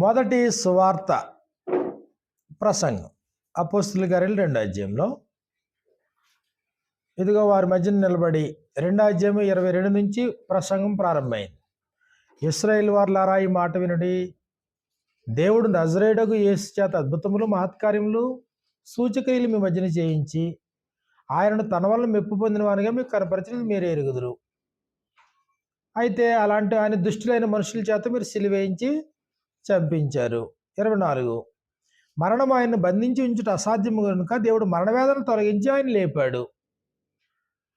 మొదటి సువార్త ప్రసంగం అపోస్తుల కార్యాలు 2వ అధ్యాయంలో ఇదిగో వారి మధ్యన నిలబడి 2వ అధ్యాయం 22 నుంచి ప్రసంగం ప్రారంభమైంది. ఇశ్రాయేలు వారులారా, ఈ మాట వినుడి. దేవుడు నజరేయుడగు యేసు చేత అద్భుతములు మహత్కార్యములు సూచక్రియలు మీ మధ్యన చేయించి ఆయనను తన వలన మెప్పు పొందిన వారిగా మీకు కనపరిచినది మీరే ఎరుగుదురు. అయితే అలాంటి ఆయన దుష్టులైన మనుషుల చేత మీరు సిలువేయించి చంపించారు. 24 మరణం ఆయన్ని బంధించి ఉంచుట అసాధ్యము కనుక దేవుడు మరణవేదన తొలగించి ఆయన లేపాడు.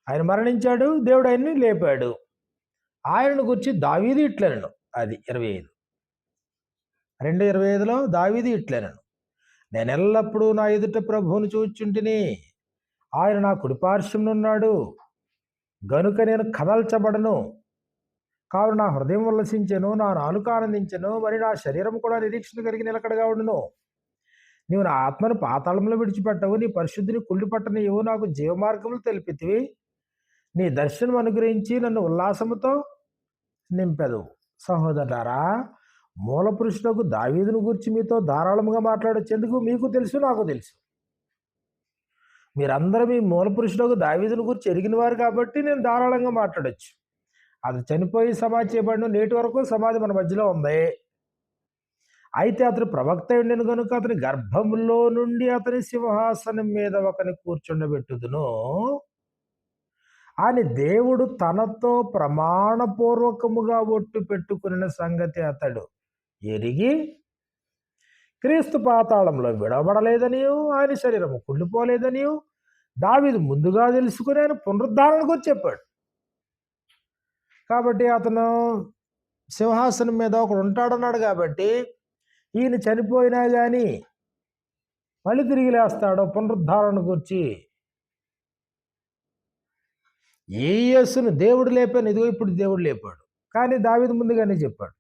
ఆయన మరణించాడు, దేవుడు ఆయన్ని లేపాడు. ఆయనను గురించి దావీదు ఇట్లనెను. అది 25 2:25లో దావీదు ఇట్లనెను, నేను ఎల్లప్పుడూ నా ఎదుట ప్రభువును చూచుంటిని, ఆయన నా కుడిపార్శ్వమునున్నాడు గనుక నేను కదల్చబడను. కావున నా హృదయం ఉల్లసించెను, నా నాలుక ఆనందించెను, మరి నా శరీరం కూడా నిరీక్షణ కలిగి నిలకడగా ఉండును. నీవు నా ఆత్మను పాతాళంలో విడిచిపెట్టవు, నీ పరిశుద్ధిని కుళ్ళి పట్టనివ్వు, నాకు జీవమార్గములు తెలిపితివి, నీ దర్శనం అనుగ్రహించి నన్ను ఉల్లాసముతో నింపెదవు. సహోదరులారా, మూల పురుషులకు దావీదును గురించి మీతో ధారాళముగా మాట్లాడొచ్చేందుకు మీకు తెలుసు, నాకు తెలుసు. మీరందరూ మీ మూల పురుషులకు దావీదును గురించి ఎరిగిన వారు కాబట్టి నేను ధారాళంగా మాట్లాడొచ్చు. అది చనిపోయి సమాధి చేయబడిన నేటి వరకు సమాధి మన మధ్యలో ఉంది. అయితే అతను ప్రవక్త ఉండెను కనుక అతని గర్భంలో నుండి అతని సింహాసనం మీద ఒకని కూర్చుండబెట్టుదును అని దేవుడు తనతో ప్రమాణపూర్వకముగా ఒట్టు పెట్టుకున్న సంగతి అతడు ఎరిగి క్రీస్తు పాతాళంలో విడవబడలేదనియు ఆయన శరీరము కుళ్ళిపోలేదనియు దావీదు ముందుగా తెలుసుకుని ఆయన పునరుద్ధరణ గురించి చెప్పాడు. కాబట్టి అతను సింహాసనం మీద ఒకడు ఉంటాడన్నాడు కాబట్టి ఈయన చనిపోయినా కానీ మళ్ళీ తిరిగి లేస్తాడు పునరుద్ధరణ గురించి. ఏ యేసును దేవుడు లేపాను, ఇదిగో ఇప్పుడు దేవుడు లేపాడు. కానీ దావీదు ముందుగానే చెప్పాడు.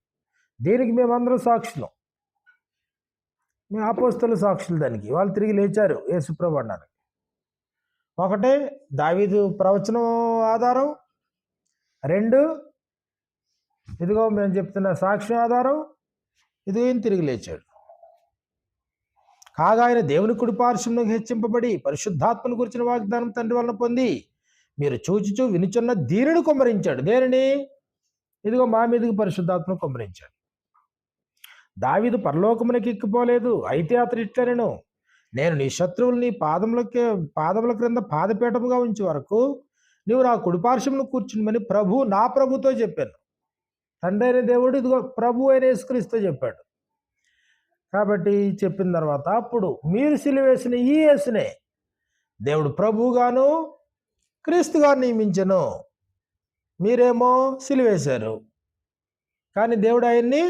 దీనికి మేమందరం సాక్షులం, మేము అపోస్తలుల సాక్షులు. దానికి వాళ్ళు తిరిగి లేచారు యేసుప్రభు అన్నారు. ఒకటే దావీదు ప్రవచనం ఆధారం, 2 ఇదిగో మేము చెప్తున్న సాక్ష్యం ఆధారం, ఇదిగో ఈయన తిరిగి లేచాడు. కాగా ఆయన దేవుని కుడిపార్శ్వమునకు హెచ్చింపబడి పరిశుద్ధాత్మను గురించిన వాగ్దానం తండ్రి వలన పొంది మీరు చూచుచూ వినుచున్న దీనిని కుమ్మరించాడు. దేనిని? ఇదిగో మా మీదకి పరిశుద్ధాత్మను కుమ్మరించాడు. దావీదు పరలోకమునకి ఎక్కిపోలేదు. అయితే అతడు ఇట్లనెను, నేను నీ శత్రువులు నీ పాదముల క్రింద పాదపీఠముగా ఉంచే వరకు నువ్వు నా కుడిపార్శ్వమును కూర్చునిమని నా ప్రభుతో చెప్పాను. తండ్రి అయిన దేవుడు ఇదిగో ప్రభు అయిన యేసుక్రీస్తు చెప్పాడు. కాబట్టి చెప్పిన తర్వాత అప్పుడు మీరు సిలువేసిన ఈ యేసునే దేవుడు ప్రభువుగాను క్రీస్తుగా నియమించెను. మీరేమో సిలువేశారు, కానీ దేవుడు ఆయన్ని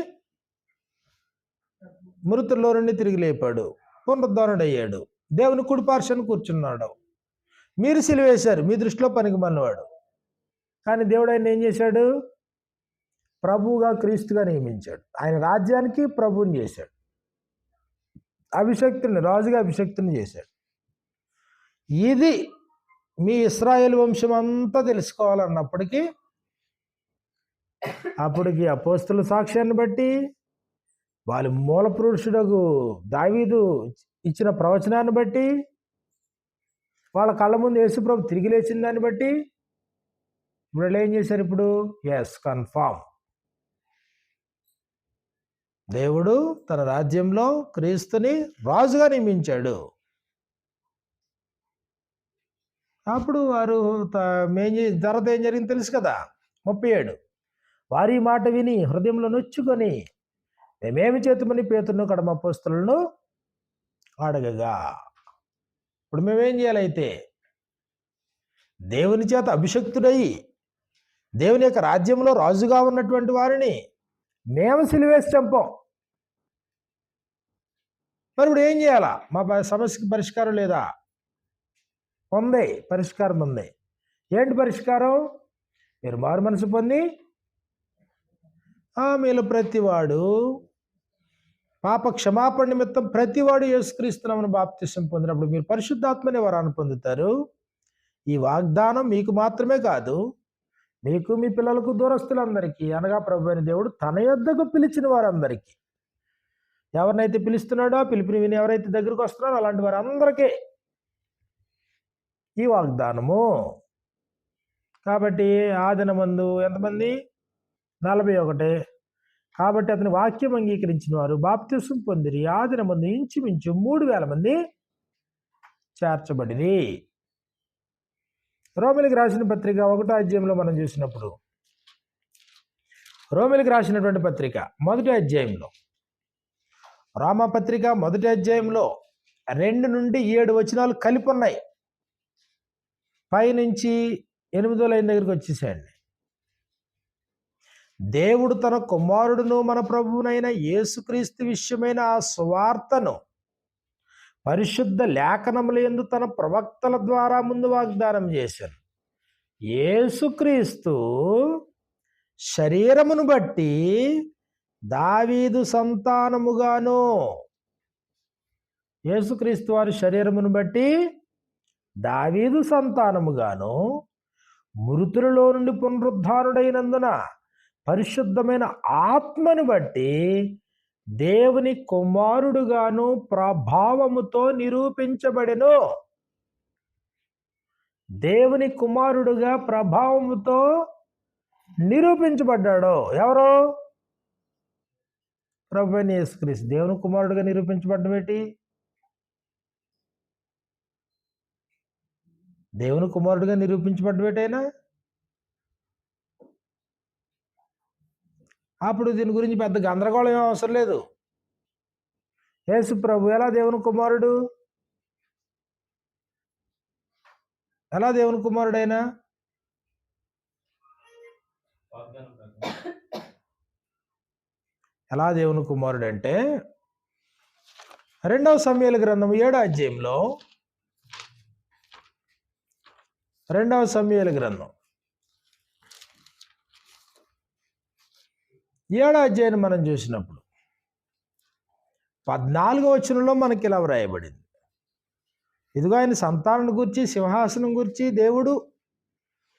మృతుల్లో నుండి తిరిగి లేపాడు, పునరుద్ధరణుడయ్యాడు, దేవుని కుడిపార్శ్వను కూర్చున్నాడు. మీరు సిలువేశారు, మీ దృష్టిలో పనికి మాలినవాడు, కానీ దేవుడు ఆయన ఏం చేశాడు? ప్రభువుగా క్రీస్తుగా నియమించాడు. ఆయన రాజ్యానికి ప్రభువుని చేశాడు, అభిషక్తుని రాజుగా అభిషక్తుని చేశాడు. ఇది మీ ఇశ్రాయేలు వంశం అంతా తెలుసుకోవాలన్నప్పటికీ అప్పటికి అపోస్తలుల సాక్ష్యాన్ని బట్టి వాళ్ళ మూల పురుషుడకు దావీదు ఇచ్చిన ప్రవచనాన్ని బట్టి వాళ్ళ కళ్ళ ముందు యేసుప్రభు తిరిగి లేచిన దాన్ని బట్టి ఇప్పుడు ఏం చేశారు? ఇప్పుడు కన్ఫామ్, దేవుడు తన రాజ్యంలో క్రీస్తుని రాజుగా నియమించాడు. అప్పుడు వారు తర్వాత ఏం జరిగింది తెలుసు కదా. 37 వారి మాట విని హృదయంలో నొచ్చుకొని మేమేమి చేతుమని పేతురును కడమ అపోస్తలులను అడగగా. ఇప్పుడు మేమేం చేయాలైతే? దేవుని చేత అభిషక్తుడై దేవుని యొక్క రాజ్యంలో రాజుగా ఉన్నటువంటి వారిని మేము సిలువేసి చంపాం. మరి ఇప్పుడు ఏం చేయాలా? మా సమస్యకి పరిష్కారం లేదా? ఉంది, పరిష్కారం ఉంది. ఏంటి పరిష్కారం? మీరు మారు మనసు పొంది మీలో ప్రతివాడు పాప క్షమాపణ నిమిత్తం ప్రతివాడు యేసుక్రీస్తునామమున బాప్తిసం పొందినప్పుడు మీరు పరిశుద్ధాత్మని వరాన్ని పొందుతారు. ఈ వాగ్దానం మీకు మాత్రమే కాదు, మీకు మీ పిల్లలకు దూరస్తులందరికీ, అనగా ప్రభువైన దేవుడు తన యొద్దకు పిలిచిన వారందరికీ ఎవరినైతే పిలుస్తున్నాడో, పిలుపుని విని ఎవరైతే దగ్గరికి వస్తున్నారో అలాంటి వారందరికీ ఈ వాగ్దానము. కాబట్టి ఆ దినమందు ఎంతమంది? 41. కాబట్టి అతని వాక్యం అంగీకరించిన వారు బాప్తిసం పొందిరి. ఆ దినమందు ఇంచుమించు 3,000 మంది చేర్చబడిరి. రోమిలికి రాసిన పత్రిక 1వ అధ్యాయంలో మనం చూసినప్పుడు, రోమిలికి రాసినటువంటి పత్రిక 1వ అధ్యాయంలో, రామపత్రిక 1వ అధ్యాయంలో 2 నుండి 7 వచనాలు కలిపి ఉన్నాయి. పైనుంచి 8వ లైన్ దగ్గరికి వచ్చేసేయండి. దేవుడు తన కుమారుడును మన ప్రభువునైన యేసుక్రీస్తు విషయమైన ఆ సువార్తను పరిశుద్ధ లేఖనముల యందు తన ప్రవక్తల ద్వారా ముందు వాగ్దానం చేశాను. యేసుక్రీస్తు శరీరమును బట్టి దావీదు సంతానముగాను, యేసుక్రీస్తు వారి శరీరమును బట్టి దావీదు సంతానముగాను, మృతులలో నుండి పునరుద్ధానుడైనందున పరిశుద్ధమైన ఆత్మను బట్టి దేవుని కుమారుడుగాను ప్రభావముతో నిరూపించబడెను. దేవుని కుమారుడుగా ప్రభావముతో నిరూపించబడ్డాడు. ఎవరు? ప్రభువైన యేసుక్రీస్తు దేవుని కుమారుడుగా నిరూపించబడ్డం ఏంటి? దేవుని కుమారుడుగా నిరూపించబడ్డం ఏంటైనా? అప్పుడు దీని గురించి పెద్ద గందరగోళం ఏం అవసరం లేదు. యేసు ప్రభు ఎలా దేవుని కుమారుడు? ఎలా దేవుని కుమారుడైనా? ఎలా దేవుని కుమారుడు అంటే 2వ సమూయేలు గ్రంథం 7వ అధ్యాయంలో, 2వ సమూయేలు గ్రంథం 7వ అధ్యాయాన్ని మనం చూసినప్పుడు 14వ వచనంలో మనకి ఇలా వ్రాయబడింది. ఇదిగో ఆయన సంతానం గురించి, సింహాసనం గురించి దేవుడు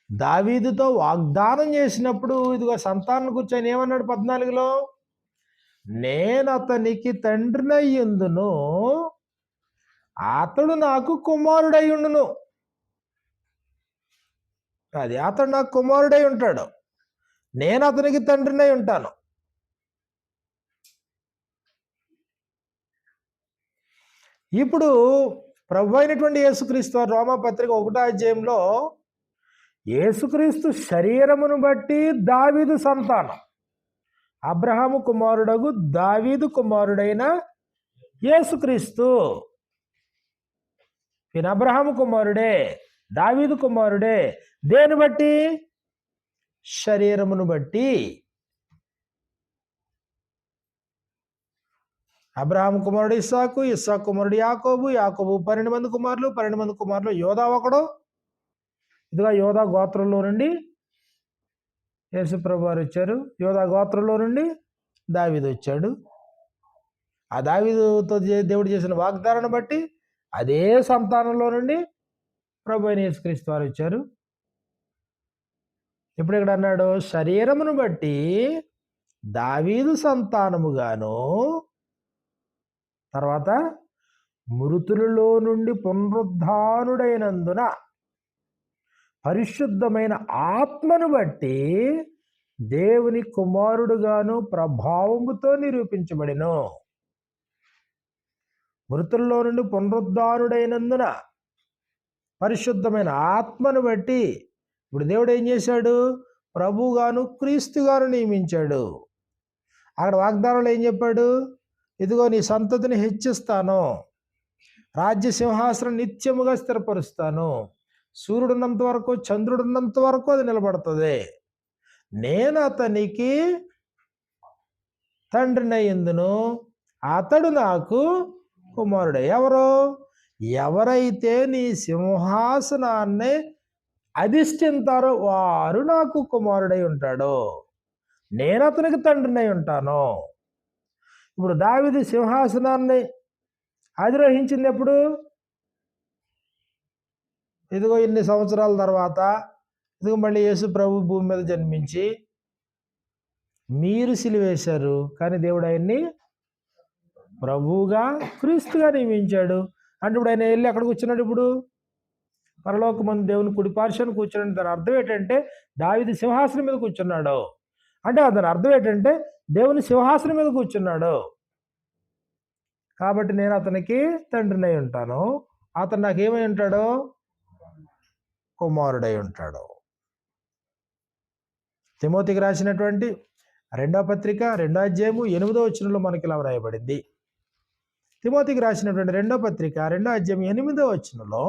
దావీదుతో వాగ్దానం చేసినప్పుడు, ఇదిగో సంతానం గురించి ఆయన ఏమన్నాడు? 14లో, నేను అతనికి తండ్రినయ్యుందును, అతడు నాకు కుమారుడయ్యుండును. అది అతడు నాకు కుమారుడై ఉంటాడు, నేను అతనికి తండ్రినై ఉంటాను. ఇప్పుడు ప్రభు అయినటువంటి యేసుక్రీస్తు రోమపత్రిక 1వ అధ్యాయంలో యేసుక్రీస్తు శరీరమును బట్టి దావీదు సంతానం, అబ్రహాము కుమారుడగు దావీదు కుమారుడైన యేసుక్రీస్తు. ఈయన అబ్రహాము కుమారుడే, దావీదు కుమారుడే. దేని బట్టి? శరీరమును బట్టి. అబ్రహాము కుమారుడు ఇస్సాకు, ఇస్సాకు కుమారుడు యాకోబు, యాకోబు 12 మంది కుమారులు, 12 మంది కుమారులు యోధా ఒకడు. ఇదిగా యోధా గోత్రంలో నుండి యేసుప్రభు వారు వచ్చారు. యోధా గోత్రంలో నుండి దావీదు వచ్చాడు. ఆ దావీదుతో దేవుడు చేసిన వాగ్దానాన్ని బట్టి అదే సంతానంలో నుండి ప్రభు అయిన యేసుక్రీస్తు వారు వచ్చారు. ఇప్పుడు ఇక్కడ అన్నాడు, శరీరమును బట్టి దావీదు సంతానముగాను, తర్వాత మృతులలో నుండి పునరుద్ధానుడైనందున పరిశుద్ధమైన ఆత్మను బట్టి దేవుని కుమారుడుగాను ప్రభావముతో నిరూపించబడెను. మృతుల్లో నుండి పునరుద్ధానుడైనందున పరిశుద్ధమైన ఆత్మను బట్టి ఇప్పుడు దేవుడు ఏం చేశాడు? ప్రభువుగాను క్రీస్తుగాను నియమించాడు. అక్కడ వాగ్దానంలో ఏం చెప్పాడు? ఇదిగో నీ సంతతిని హెచ్చిస్తాను, రాజ్య సింహాసనం నిత్యముగా స్థిరపరుస్తాను, సూర్యుడున్నంత వరకు, చంద్రుడున్నంత వరకు అది నిలబడుతుంది, నేను అతనికి తండ్రినయ్యుందును, అతడు నాకు కుమారుడు. ఎవరైతే నీ సింహాసనాన్ని అధిష్ఠింతారో వారు నాకు కుమారుడై ఉంటాడు, నేను అతనికి తండ్రినై ఉంటాను. ఇప్పుడు దావీదు సింహాసనాన్ని అధిరోహించింది ఎప్పుడు? ఇదిగో ఇన్ని సంవత్సరాల తర్వాత, ఇదిగో మళ్ళీ యేసు ప్రభు భూమి మీద జన్మించి, మీరు సిలువేశారు కానీ దేవుడు ఆయన్ని ప్రభువుగా క్రీస్తుగా నియమించాడు. అంటే ఇప్పుడు ఆయన వెళ్ళి ఎక్కడ కూర్చున్నాడు? ఇప్పుడు పరలోకమందు దేవుని కుడి పార్శ్వాన కూర్చున్నాడు. దాని అర్థం ఏంటంటే దావీదు సింహాసనం మీద కూర్చున్నాడు. అంటే దాని అర్థం ఏంటంటే దేవుని సింహాసనం మీద కూర్చున్నాడు. కాబట్టి నేను అతనికి తండ్రినై ఉంటాను, అతను నాకేమై ఉంటాడు? కుమారుడై ఉంటాడు. తిమోతికి రాసినటువంటి 2వ పత్రిక 2వ అధ్యాయము 8వ వచనంలో మనకి ఇలా వ్రాయబడింది. తిమోతికి రాసినటువంటి 2వ పత్రిక 2వ అధ్యాయం 8వ వచనంలో,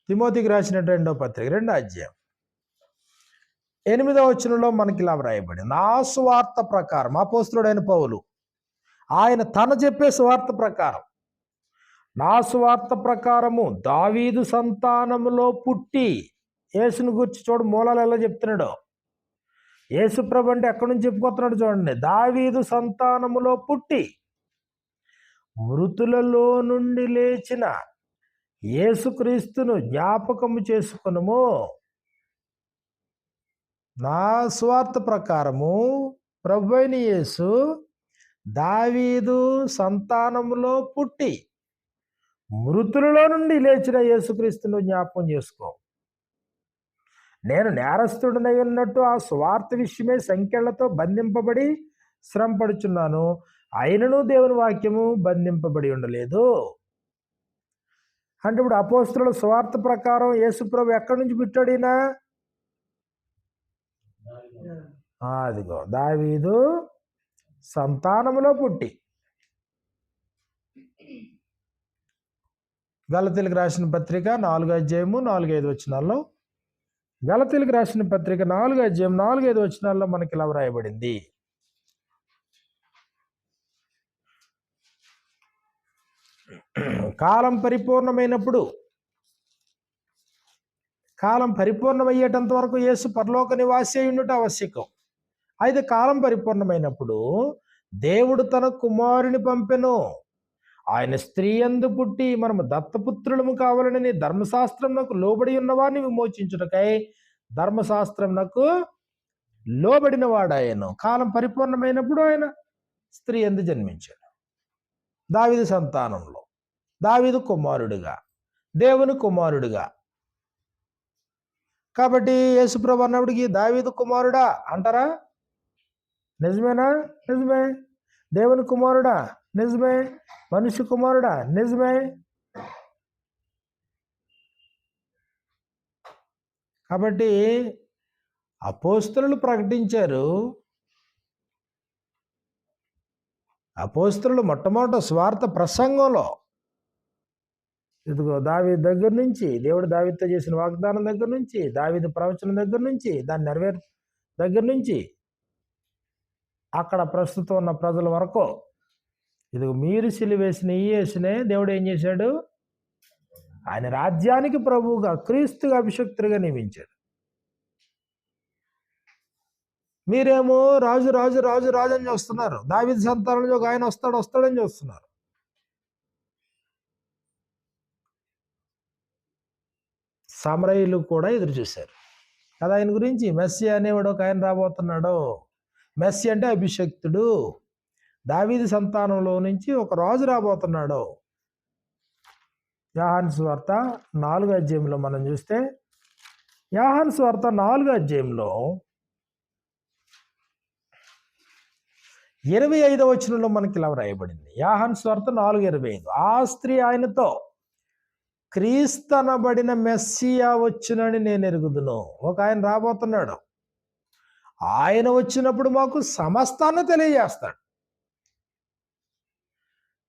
తిమోతికి రాసినటువంటి 2వ పత్రిక 2వ అధ్యాయం 8వ వచనంలో మనకి ఇలా వ్రాయబడింది. నా సువార్త ప్రకారం, అపోస్తలుడైన పౌలు ఆయన తన చెప్పే సువార్త ప్రకారం, నా సువార్త ప్రకారము దావీదు సంతానములో పుట్టి, యేసును గురించి చూడు మూలాలు ఎలా చెప్తున్నాడు. యేసు ప్రభు అంటే ఎక్కడి నుంచి చెప్పుకొస్తున్నాడు చూడండి. దావీదు సంతానములో పుట్టి మృతులలో నుండి లేచిన యేసుక్రీస్తును జ్ఞాపకము చేసుకొనుము. నా సువార్త ప్రకారము ప్రభువైన యేసు దావీదు సంతానములో పుట్టి మృతులలో నుండి లేచిన యేసుక్రీస్తును జ్ఞాపకం చేసుకో. నేను నేరస్తుడినై ఉన్నట్టు ఆ సువార్త విషయమే సంఖ్యలతో బంధింపబడి శ్రమపడుచున్నాను, అయినను దేవుని వాక్యము బంధింపబడి ఉండలేదు. అంటే ఇప్పుడు అపోస్తలుల సువార్త ప్రకారం యేసుప్రభు ఎక్కడి నుంచి పుట్టాడు? ఈయన అదిగో దావీదు సంతానములో పుట్టి. గలతీయులకు రాసిన పత్రిక 4వ అధ్యాయము 4-5 వచనాల్లో, గలతీయులకు రాసిన పత్రిక 4వ అధ్యాయం 4-5 వచనాల్లో మనకి ఇలా వ్రాయబడింది. కాలం పరిపూర్ణమైనప్పుడు, కాలం పరిపూర్ణమయ్యేటంత వరకు యేసు పరలోక నివాసి అయి ఉండుట ఆవశ్యకం. అయితే కాలం పరిపూర్ణమైనప్పుడు దేవుడు తన కుమారుని పంపెను. ఆయన స్త్రీ యందు పుట్టి మనము దత్తపుత్రులము కావాలని ధర్మశాస్త్రమునకు లోబడి ఉన్నవారిని విమోచించుటకై ధర్మశాస్త్రమునకు లోబడిన వాడాయను. కాలం పరిపూర్ణమైనప్పుడు ఆయన స్త్రీ యందు జన్మించాడు. దావీదు సంతానంలో, దావీదు కుమారుడిగా, దేవుని కుమారుడిగా. కాబట్టి యేసుప్రభు అన్నప్పటికీ దావీదు కుమారుడా అంటారా? నిజమేనా? నిజమే. దేవుని కుమారుడా? నిజమే. మనిషి కుమారుడా? నిజమే. కాబట్టి అపోస్తలులు ప్రకటించారు. అపోస్తలులు మొట్టమొదట స్వార్థ ప్రసంగంలో ఇదిగో దావీదు దగ్గర నుంచి, దేవుడు దావీదుతో చేసిన వాగ్దానం దగ్గర నుంచి, దావీదు ప్రవచనం దగ్గర నుంచి, దాన్ని నెరవేర్ దగ్గర నుంచి అక్కడ ప్రస్తుతం ఉన్న ప్రజల వరకు ఇదిగో మీరు సిలువేసిన ఈ యేసునే దేవుడు ఏం చేశాడు? ఆయన రాజ్యానికి ప్రభువుగా క్రీస్తుగా అభిషక్తుడిగా నియమించాడు. మీరేమో రాజు రాజు రాజు రాజు అని చూస్తున్నారు. దావీదు సంతానంలో ఒక ఆయన వస్తాడని చూస్తున్నారు. సమరయులు కూడా ఎదురు చూశారు కదా ఆయన గురించి. మెస్సీ అనేవాడు ఒక ఆయన రాబోతున్నాడు. మెస్సీ అంటే అభిషక్తుడు. దావీదు సంతానంలో నుంచి ఒక రాజు రాబోతున్నాడు. యోహాను సువార్త 4వ అధ్యాయంలో మనం చూస్తే, యోహాను సువార్త 4వ అధ్యాయంలో 25వ వచనంలో మనకి ఇలా వ్రాయబడింది. యోహాను సువార్త 4:25. ఆ స్త్రీ ఆయనతో, క్రీస్తనబడిన మెస్సియా వచ్చునని నేను ఎరుగుదును. ఒక ఆయన రాబోతున్నాడు. ఆయన వచ్చినప్పుడు మాకు సమస్తాన్ని తెలియజేస్తాడు.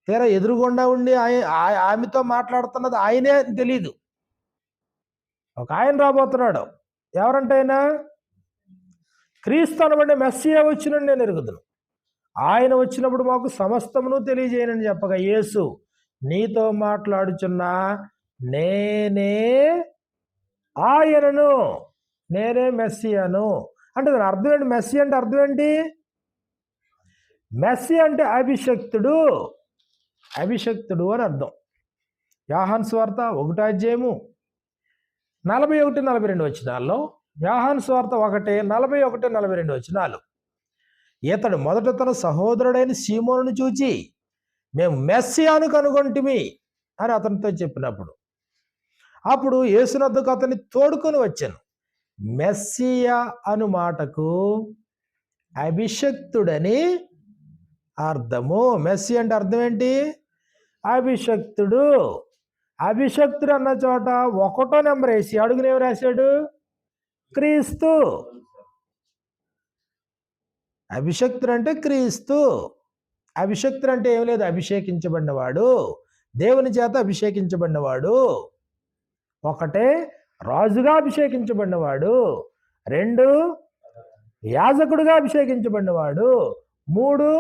తీరా ఎదురుగుండా ఉండి ఆమెతో మాట్లాడుతున్నది ఆయనే అని తెలీదు. ఒక ఆయన రాబోతున్నాడు. ఎవరంటే ఆయన? క్రీస్తు అనబడిన మెస్సియా వచ్చినని నేను ఎరుగుదును. ఆయన వచ్చినప్పుడు మాకు సమస్తమును తెలియజేయనని చెప్పగా, యేసు నీతో మాట్లాడుచున్నా నేనే ఆయనను, నేనే మెస్సియాను. అంటే దాని అర్థం ఏంటి? మెస్సి అంటే అర్థం ఏంటి? మెస్సి అంటే అభిషక్తుడు, అభిషక్తుడు అని అర్థం. యోహాను సువార్త 1వ అధ్యాయము 41-42 వచనాల్లో, యోహాను సువార్త 1:41-42 వచనాలు, ఇతడు మొదట తన సహోదరుడైన సీమోనును చూచి మేము మెస్సియాను కనుగొంటిమి అని అతనితో చెప్పినప్పుడు, అప్పుడు యేసునద్దకు అతన్ని తోడుకొని వచ్చాను. మెస్సియా అను మాటకు అభిషక్తుడని అర్థము. మెస్సి అంటే అర్థం ఏంటి? అభిషక్తుడు. అభిషక్తుడు అన్న చోట 1వ నెంబర్ వేసి అడుగుని ఏమి రాశాడు? క్రీస్తు. అభిషక్తుడు అంటే క్రీస్తు. అభిషక్తుడు అంటే ఏం లేదు, అభిషేకించబడినవాడు, దేవుని చేత అభిషేకించబడినవాడు. 1 రాజుగా అభిషేకించబడినవాడు, 2 యాజకుడుగా అభిషేకించబడినవాడు, 3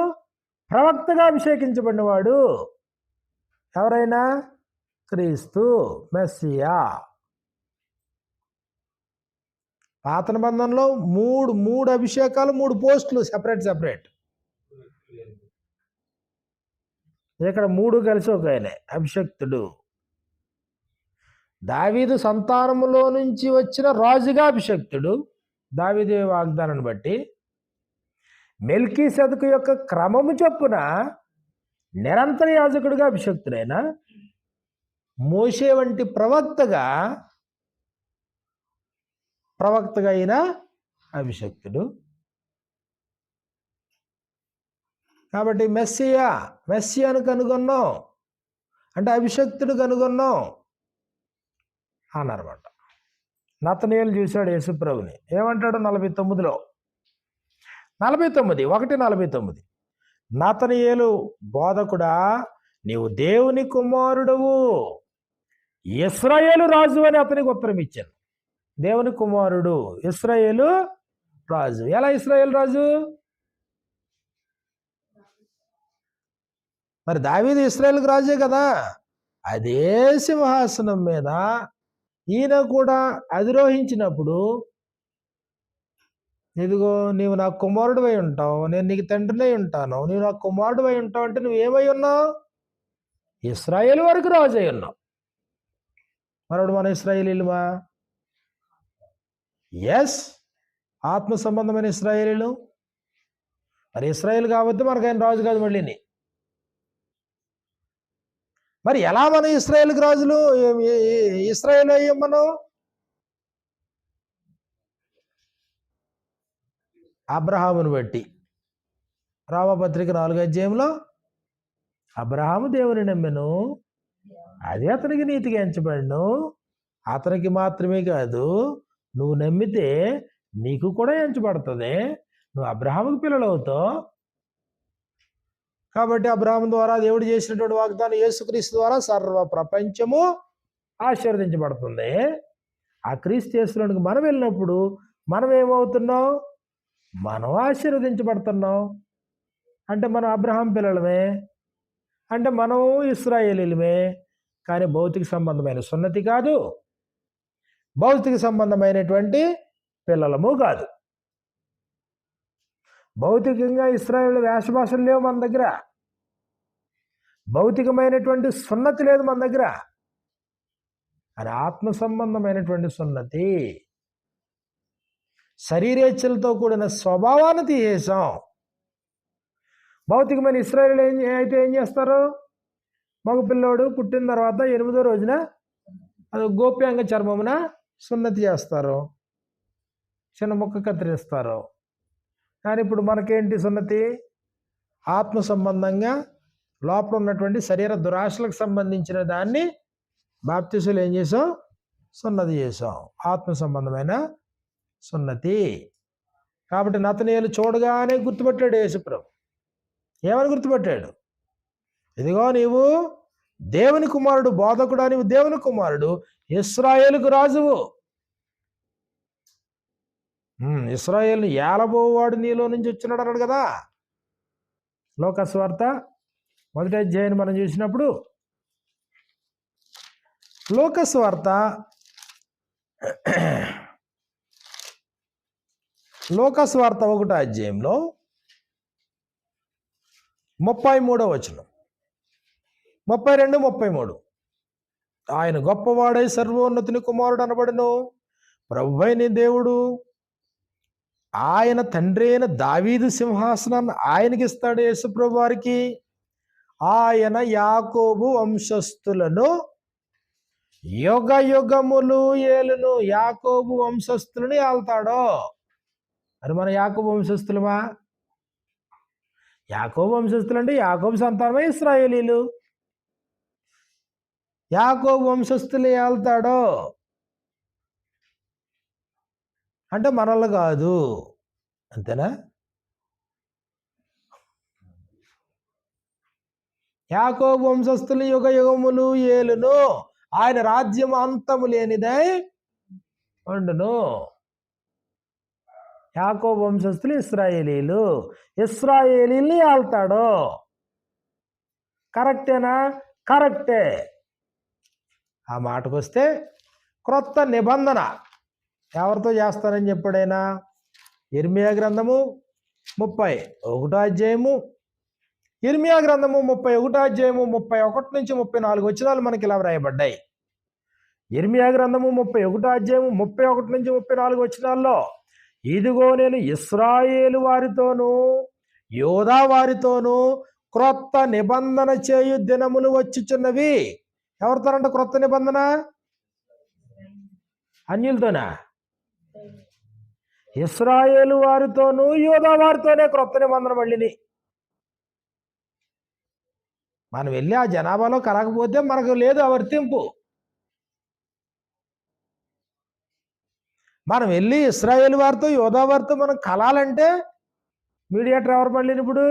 ప్రవక్తగా అభిషేకించబడినవాడు. ఎవరైనా? క్రీస్తు, మెస్సియా. పాత నిబంధనలో మూడు అభిషేకాలు, 3 పోస్టులు సెపరేట్. ఇక్కడ 3 కలిసి ఒక ఆయనే అభిషక్తుడు. దావీదు సంతానములో నుంచి వచ్చిన రాజుగా అభిషక్తుడు, దావీదు వాగ్దానాన్ని బట్టి. మెల్కీసెదెకు యొక్క క్రమము చొప్పున నిరంతర యాజకుడిగా అభిషక్తుడైన మోషే వంటి ప్రవక్తగా అయిన అభిషక్తుడు. కాబట్టి మెస్సియాను కనుగొన్నాం అంటే అభిషక్తుడు కనుగొన్నాం అన్నమాట. నతనయేలు చూశాడు యేసుప్రభుని. ఏమంటాడు 49లో? 1:49 నతనయేలు, బోధకుడా నీవు దేవుని కుమారుడవు, ఇశ్రాయేలు రాజు అని అతనికి ఉత్తరం ఇచ్చాను. దేవుని కుమారుడు, ఇశ్రాయేలు రాజు. ఎలా ఇశ్రాయేలు రాజు? మరి దావీదు ఇశ్రాయేలుకు రాజే కదా. అదే సింహాసనం మీద ఈయన కూడా అధిరోహించినప్పుడు, ఇదిగో నీవు నా కుమారుడు అయి ఉంటావు, నేను నీకు తండ్రినై ఉంటాను, నీవు నా కుమారుడు అయి ఉంటావు అంటే నువ్వేమై ఉన్నావు? ఇశ్రాయేలు వరకు రాజు అయి ఉన్నావు. మరొకడు మన ఇశ్రాయేలీలుమా? ఎస్, ఆత్మ సంబంధమైన ఇశ్రాయేలీలు. మరి ఇశ్రాయేల్ కాబట్టి మనకు ఆయన రాజు కాదు మళ్ళీని. మరి ఎలా మనం ఇశ్రాయేల్కి రాజులు? ఇశ్రాయేల్ అయ్యాం మనం. అబ్రహామును బట్టి రామపత్రిక 4వ అధ్యాయంలో అబ్రహాము దేవుని నమ్మెను, అదే అతనికి నీతిగా ఎంచబడెను. అతనికి మాత్రమే కాదు, నువ్వు నమ్మితే నీకు కూడా ఎంచబడుతుంది, నువ్వు అబ్రహాముకి పిల్లలు అవుతావు. కాబట్టి అబ్రహాము ద్వారా దేవుడు చేసినటువంటి వాగ్దానం యేసుక్రీస్తు ద్వారా సర్వ ప్రపంచము ఆశీర్వదించబడుతుంది. ఆ క్రీస్తు యేసులోనికి మనం వెళ్ళినప్పుడు మనం ఏమవుతున్నాం? మనం ఆశీర్వదించబడుతున్నాం. అంటే మనం అబ్రహాం పిల్లలమే, అంటే మనం ఇశ్రాయేలీలమే. కానీ భౌతిక సంబంధమైన సున్నతి కాదు, భౌతిక సంబంధమైనటువంటి పిల్లలము కాదు. భౌతికంగా ఇశ్రాయేలు వేషభాషలు లేవు మన దగ్గర, భౌతికమైనటువంటి సున్నతి లేదు మన దగ్గర. అది ఆత్మ సంబంధమైనటువంటి సున్నతి. శరీరేచ్ఛలతో కూడిన స్వభావాన్ని తీసేసాం. భౌతికమైన ఇశ్రాయేలు అయితే ఏం చేస్తారు? మగ పిల్లోడు పుట్టిన తర్వాత 8వ రోజున అది గోప్యాంగ చర్మమున సున్నతి చేస్తారు, చిన్న ముక్క కత్తిరిస్తారు. కానీ ఇప్పుడు మనకేంటి సున్నతి? ఆత్మ సంబంధంగా లోపల ఉన్నటువంటి శరీర దురాశలకు సంబంధించిన దాన్ని బాప్తిస్మలో ఏం చేసాం? సున్నతి చేసాం, ఆత్మ సంబంధమైన సున్నతి. కాబట్టి నతనయేలు చూడగానే గుర్తుపట్టాడు యేసుప్రభు. ఏమని గుర్తుపట్టాడు? ఇదిగో నీవు దేవుని కుమారుడు, బోధకుడా నీవు దేవుని కుమారుడు, ఇశ్రాయేలుకు రాజువు. ఇశ్రాయేలుని ఏలబోవాడు నీలో నుంచి వచ్చినాడు అన్నాడు కదా. లోకస్వార్త 1వ అధ్యాయాన్ని మనం చూసినప్పుడు, లోకస్వార్త 1వ అధ్యాయంలో 33వ వచనం, 32, 33 ఆయన గొప్పవాడై సర్వోన్నతుని కుమారుడు అనబడును, ప్రభువైన దేవుడు ఆయన తండ్రి అయిన దావీదు సింహాసనాన్ని ఆయనకి ఇస్తాడు యేసుప్రభు వారికి. ఆయన యాకోబు వంశస్థులను యుగ యుగములు ఏలును. యాకోబు వంశస్థులను ఏల్తాడో. మరి మన యాకోబు వంశస్థులమా? యాకోబు వంశస్థులు అంటే యాకోబు సంతానమే ఇశ్రాయేలీలు. యాకోబు వంశస్థులు ఏల్తాడో అంటే మనల్ని కాదు. అంతేనా? యాకోబు వంశస్థులు యుగ యుగములు ఏలును. ఆయన రాజ్యం అంతము లేనిదై ఉండును. యాకోబు వంశస్థులు ఇశ్రాయేలీలు. ఇశ్రాయేలీల్ని ఏల్తాడు. కరెక్టేనా? కరెక్టే. ఆ మాటకు వస్తే క్రొత్త నిబంధన ఎవరితో చేస్తానని చెప్పాడైనా? ఇర్మియా గ్రంథము 31వ అధ్యాయము, ఇర్మియా గ్రంథము 31వ అధ్యాయము 31 నుంచి 34 వచనాలు మనకి ఇలా వ్రాయబడ్డాయి. ఇర్మియా గ్రంథము 31వ అధ్యాయము 31 నుంచి 34 వచనాల్లో, ఇదిగో నేను ఇశ్రాయేలు వారితోనూ యోధా వారితోనూ క్రొత్త నిబంధన చేయు దినములు వచ్చుచున్నవి. ఎవరితోనంట క్రొత్త నిబంధన? అన్యులతోనా? ఇశ్రాయేలు వారితోనూ యోధా వారితోనే క్రొత్త నిబంధన మళ్ళీని. మనం వెళ్ళి ఆ జనాభాలో కలగకపోతే మనకు లేదు ఆ వర్తింపు. మనం వెళ్ళి ఇశ్రాయేలు వారితో యోధా వారితో మనం కలాలంటే మీడియేటర్ ఎవరు మళ్ళీ? ఇప్పుడు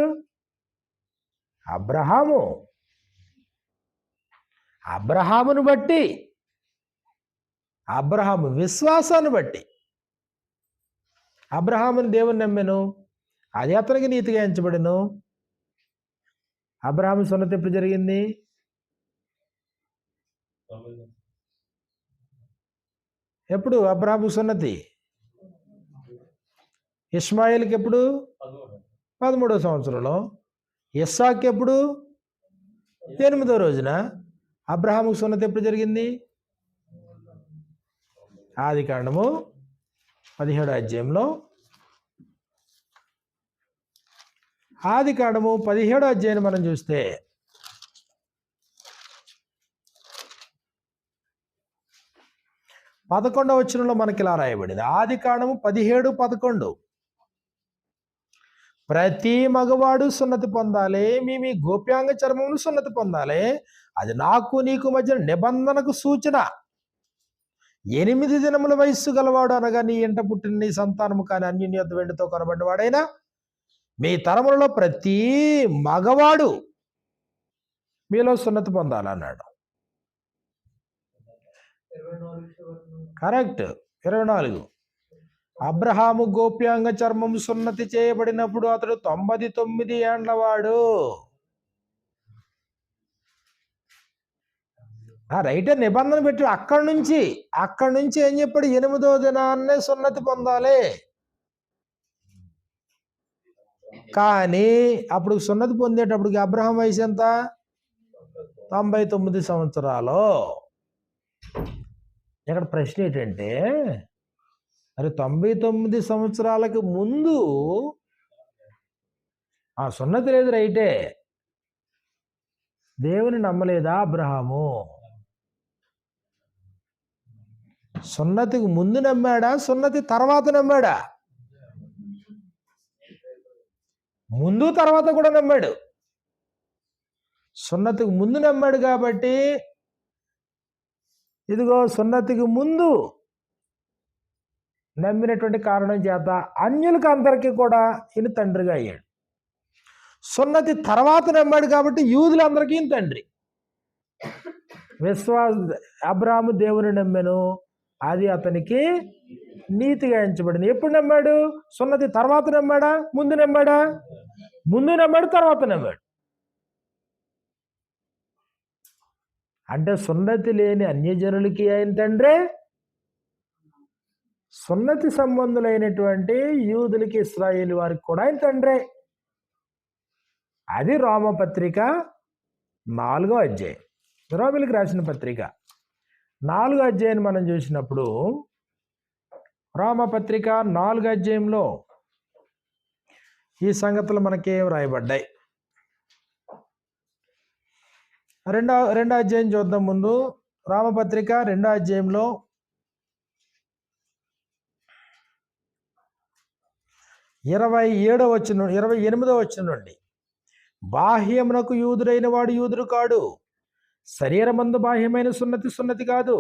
అబ్రహాము. అబ్రహామును బట్టి, అబ్రహాము విశ్వాసాన్ని బట్టి అబ్రహాముని దేవుని నమ్మెను, అది అతనికి నీతిగా ఎంచబడెను. అబ్రహాము సున్నతి ఎప్పుడు జరిగింది? ఎప్పుడు అబ్రహాము సున్నతి? ఇష్మాయిల్కి ఎప్పుడు? 13వ సంవత్సరంలో. ఇస్సాకు ఎప్పుడు? 8వ రోజున. అబ్రహాము సున్నతి ఎప్పుడు జరిగింది? ఆదికాండము 17వ అధ్యాయంలో. ఆదికాండము 17వ అధ్యాయం మనం చూస్తే 11వ వచనంలో మనకి ఇలా రాయబడింది. ఆదికాండము 17:11, ప్రతి మగవాడు సున్నతి పొందాలి, మీ గోప్యాంగ చర్మమును సున్నతి పొందాలి, అది నాకు నీకు మధ్య నిబంధనకు సూచన. 8 దినముల వయస్సు గలవాడు అనగా నీ ఇంట పుట్టిన నీ సంతానము కానీ అన్యుని యొద్ద వెండితో కొనబడినవాడైనా మీ తరములలో ప్రతి మగవాడు మీలో సున్నతి పొందాలన్నాడు. కరెక్ట్. 24. అబ్రహాము గోప్యాంగ చర్మము సున్నతి చేయబడినప్పుడు అతడు 99 ఏండ్లవాడు. రైటే నిబంధన పెట్టి అక్కడి నుంచి ఏం చెప్పాడు? 8వ దినాన్నే సున్నతి పొందాలి. కానీ అప్పుడు సున్నతి పొందేటప్పటికి అబ్రహాం వయసు ఎంత? 99 సంవత్సరాలు. ఇక్కడ ప్రశ్న ఏంటంటే, మరి 99 సంవత్సరాలకు ముందు ఆ సున్నతి లేదు, రైటే. దేవుని నమ్మలేదా అబ్రహాము? సున్నతికి ముందు నమ్మాడా, సున్నతి తర్వాత నమ్మాడా? ముందు తర్వాత కూడా నమ్మాడు. సున్నతికి ముందు నమ్మాడు కాబట్టి ఇదిగో సున్నతికి ముందు నమ్మినటువంటి కారణం చేత అన్యులకు అందరికీ కూడా ఈయన తండ్రిగా అయ్యాడు. సున్నతి తర్వాత నమ్మాడు కాబట్టి యూదులందరికీ ఈయన తండ్రి. అబ్రాహాము దేవుని నమ్మెను, అది అతనికి నీతిగా ఎంచబడింది. ఎప్పుడు నమ్మాడు? సున్నతి తర్వాత నమ్మాడా, ముందు నమ్మాడా? ముందు నమ్మాడు, తర్వాత నమ్మాడు. అంటే సున్నతి లేని అన్యజనులకి ఆయన తండ్రే, సున్నతి సంబంధులైనటువంటి యూదులకి ఇశ్రాయేలు వారికి కూడా ఆయన తండ్రే. అది రోమపత్రిక 4వ అధ్యాయం, రోమిలికి రాసిన పత్రిక 4వ అధ్యాయాన్ని మనం చూసినప్పుడు, రోమపత్రిక 4వ అధ్యాయంలో ఈ సంగతులు మనకి వ్రాయబడ్డాయి. రెండో అధ్యాయం చూద్దాం. ముందు రామపత్రిక 2వ అధ్యాయంలో 28వ వచనం నుండి, బాహ్యమునకు యూదుడైన వాడు యూదుడు కాడు, శరీరమందు బాహ్యమైన సున్నతి కాదు,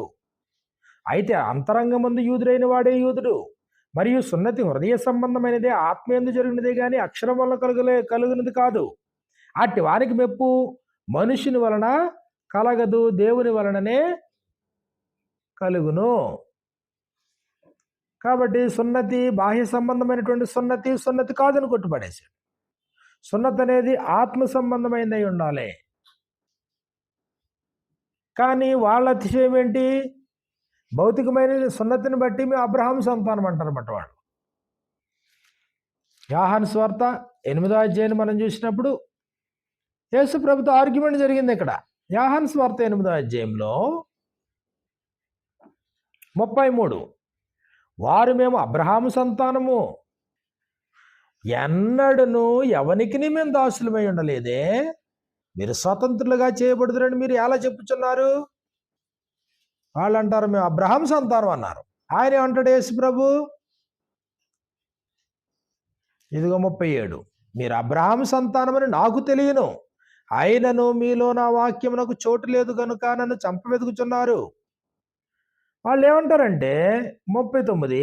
అయితే అంతరంగమందు యూదుడైన వాడే యూదుడు. మరియు సున్నతి హృదయ సంబంధమైనదే, ఆత్మయందు జరిగినదే గాని అక్షరం వలన కలుగునది కాదు. అట్టి వారికి మెప్పు మనుషుని వలన కలగదు, దేవుని వలననే కలుగును. కాబట్టి సున్నతి బాహ్య సంబంధమైనటువంటి సున్నతి కాదని కొట్టుపడేశాడు. సున్నతి అనేది ఆత్మ సంబంధమైనది అయి ఉండాలి. కానీ వాళ్ళ అతిశయం ఏంటి? భౌతికమైన సున్నతిని బట్టి మేము అబ్రహాము సంతానం అంటారన్నమాట వాళ్ళు. యోహాను సువార్త 8వ అధ్యాయాన్ని మనం చూసినప్పుడు యేసు ప్రభుతో ఆర్గ్యుమెంట్ జరిగింది. ఇక్కడ యోహాను సువార్త 8వ అధ్యాయంలో 33, వారు మేము అబ్రహాము సంతానము, ఎన్నడను ఎవనికి మేము దాసులమై ఉండలేదే, మీరు స్వతంత్రులుగా చేయబడుతురని మీరు ఎలా చెప్పుచున్నారు? వాళ్ళు అంటారు మేము అబ్రహాం సంతానం అన్నారు. ఆయన ఏమంటాడు యేసు ప్రభు? ఇదిగో 37, మీరు అబ్రహాం సంతానమని నాకు తెలియను, ఆయనను మీలో నా వాక్యమునకు చోటు లేదు కనుక నన్ను చంపవెతుకుచున్నారు. వాళ్ళు ఏమంటారంటే 39,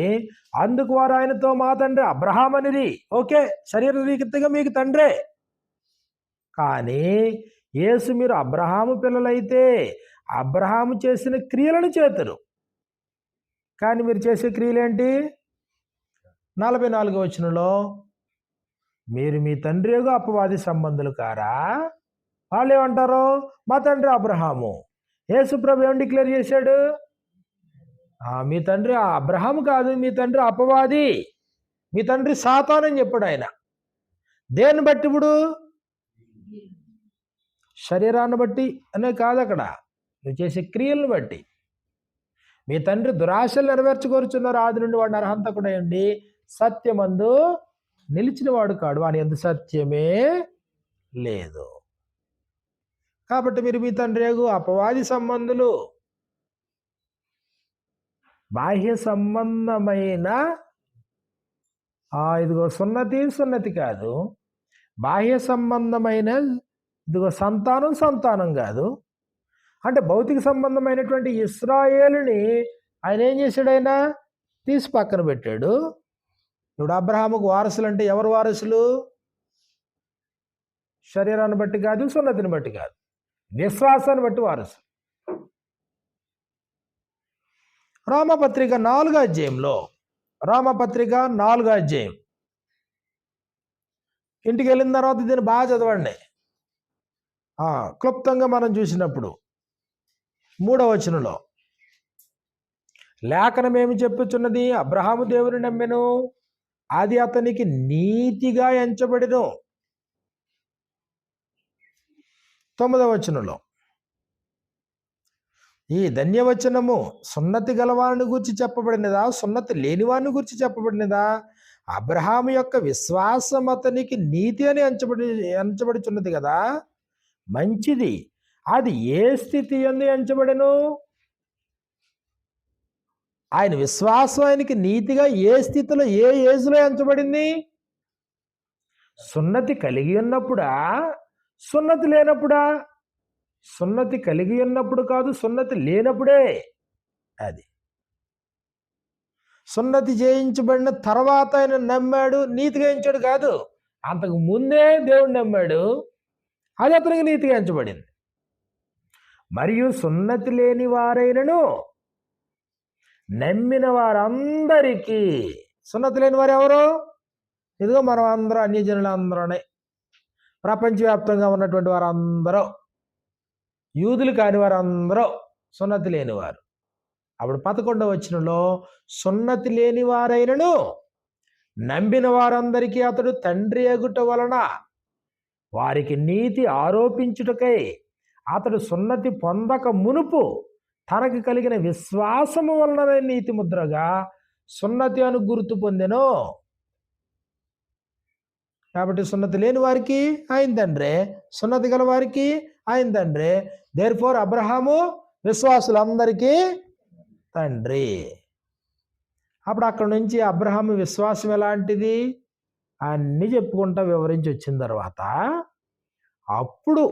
అందుకు వారు ఆయనతో మా తండ్రి అబ్రహాం అనిరి. ఓకే, శరీరరీతిగా మీకు తండ్రే, కానీ యేసు మీరు అబ్రహాము పిల్లలైతే అబ్రహాము చేసిన క్రియలను చేతురు. కానీ మీరు చేసే క్రియలేంటి? 44వ వచనంలో, మీరు మీ తండ్రి యొక్క అపవాది సంబంధులు కారా? వాళ్ళు ఏమంటారు? మా తండ్రి అబ్రహాము. యేసు ప్రభు ఏం డిక్లేర్ చేశాడు? మీ తండ్రి అబ్రహాము కాదు, మీ తండ్రి అపవాది, మీ తండ్రి సాతాను అని చెప్పాడు ఆయన. దేన్ని బట్టి? ఇప్పుడు శరీరాన్ని బట్టి అనే కాదు, అక్కడ నువ్వు చేసే క్రియలను బట్టి. మీ తండ్రి దురాశలు నెరవేర్చుకోరుచున్నారు, ఆది నుండి వాడు నరహంతకుడై ఉండి సత్యమందు నిలిచిన వాడు కాడు, అని ఎంత సత్యమే లేదు. కాబట్టి మీరు మీ తండ్రి అపవాది సంబంధులు. బాహ్య సంబంధమైన ఇదిగో సున్నతి కాదు, బాహ్య సంబంధమైన ఇదిగో సంతానం కాదు. అంటే భౌతిక సంబంధమైనటువంటి ఇశ్రాయేలుని ఆయన ఏం చేశాడు? ఆయన తీసి పక్కన పెట్టాడు. ఇప్పుడు అబ్రహాముకు వారసులు అంటే ఎవరు వారసులు? శరీరాన్ని బట్టి కాదు, సున్నతిని బట్టి కాదు, విశ్వాసాన్ని బట్టి వారసులు. రామపత్రిక 4వ అధ్యాయంలో, రామపత్రిక 4వ అధ్యాయం ఇంటికి వెళ్ళిన తర్వాత దీన్ని బాగా చదవండి. క్లుప్తంగా మనం చూసినప్పుడు 3వ వచనంలో లేఖనం ఏమి చెప్పుచున్నది? అబ్రహాము దేవుని నమ్మెను, అది అతనికి నీతిగా ఎంచబడెను. 9వ వచనంలో ఈ ధన్యవచనము సున్నతి గలవారిని గురించి చెప్పబడినదా, సున్నతి లేని వారిని గురించి చెప్పబడినదా? అబ్రహాము యొక్క విశ్వాసం అతనికి నీతి అని ఎంచబడుచున్నది కదా. మంచిది. అది ఏ స్థితి యందు ఎంచబడెను? ఆయన విశ్వాసం ఆయనకి నీతిగా ఏ స్థితిలో, ఏ ఏజ్లో ఎంచబడింది? సున్నతి కలిగి ఉన్నప్పుడా, సున్నతి లేనప్పుడా? సున్నతి కలిగి ఉన్నప్పుడు కాదు, సున్నతి లేనప్పుడే. అది సున్నతి చేయించబడిన తర్వాత ఆయన నమ్మాడు, నీతిగా ఎంచాడు కాదు. అంతకు ముందే దేవుడు నమ్మాడు, అది అతనికి నీతిగా ఎంచబడింది. మరియు సున్నతి లేని వారైనను నమ్మిన వారందరికీ, సున్నతి లేని వారు ఎవరు? ఇదిగో మనం అందరూ, అన్యజనులు అందరూనే, ప్రపంచవ్యాప్తంగా ఉన్నటువంటి వారందరూ, యూదులు కాని వారందరూ సున్నతి లేనివారు. అప్పుడు 11వ వచనంలో, సున్నతి లేని వారైనను నమ్మిన వారందరికీ అతడు తండ్రి అగుట వలన వారికి నీతి ఆరోపించుటకై అతడు సున్నతి పొందక మునుపు తనకు కలిగిన విశ్వాసము వలన నీతి ముద్రగా సున్నతి అను గుర్తు పొందెను. కాబట్టి సున్నతి లేని వారికి ఆయన తండ్రే, సున్నతి గల వారికి ఆయన తండ్రే. దేర్ఫోర్ అబ్రహాము విశ్వాసులందరికీ తండ్రి. అప్పుడు అక్కడ నుంచి అబ్రహాము విశ్వాసం ఎలాంటిది అన్నీ చెప్పుకుంటా వివరించి వచ్చిన తర్వాత అప్పుడు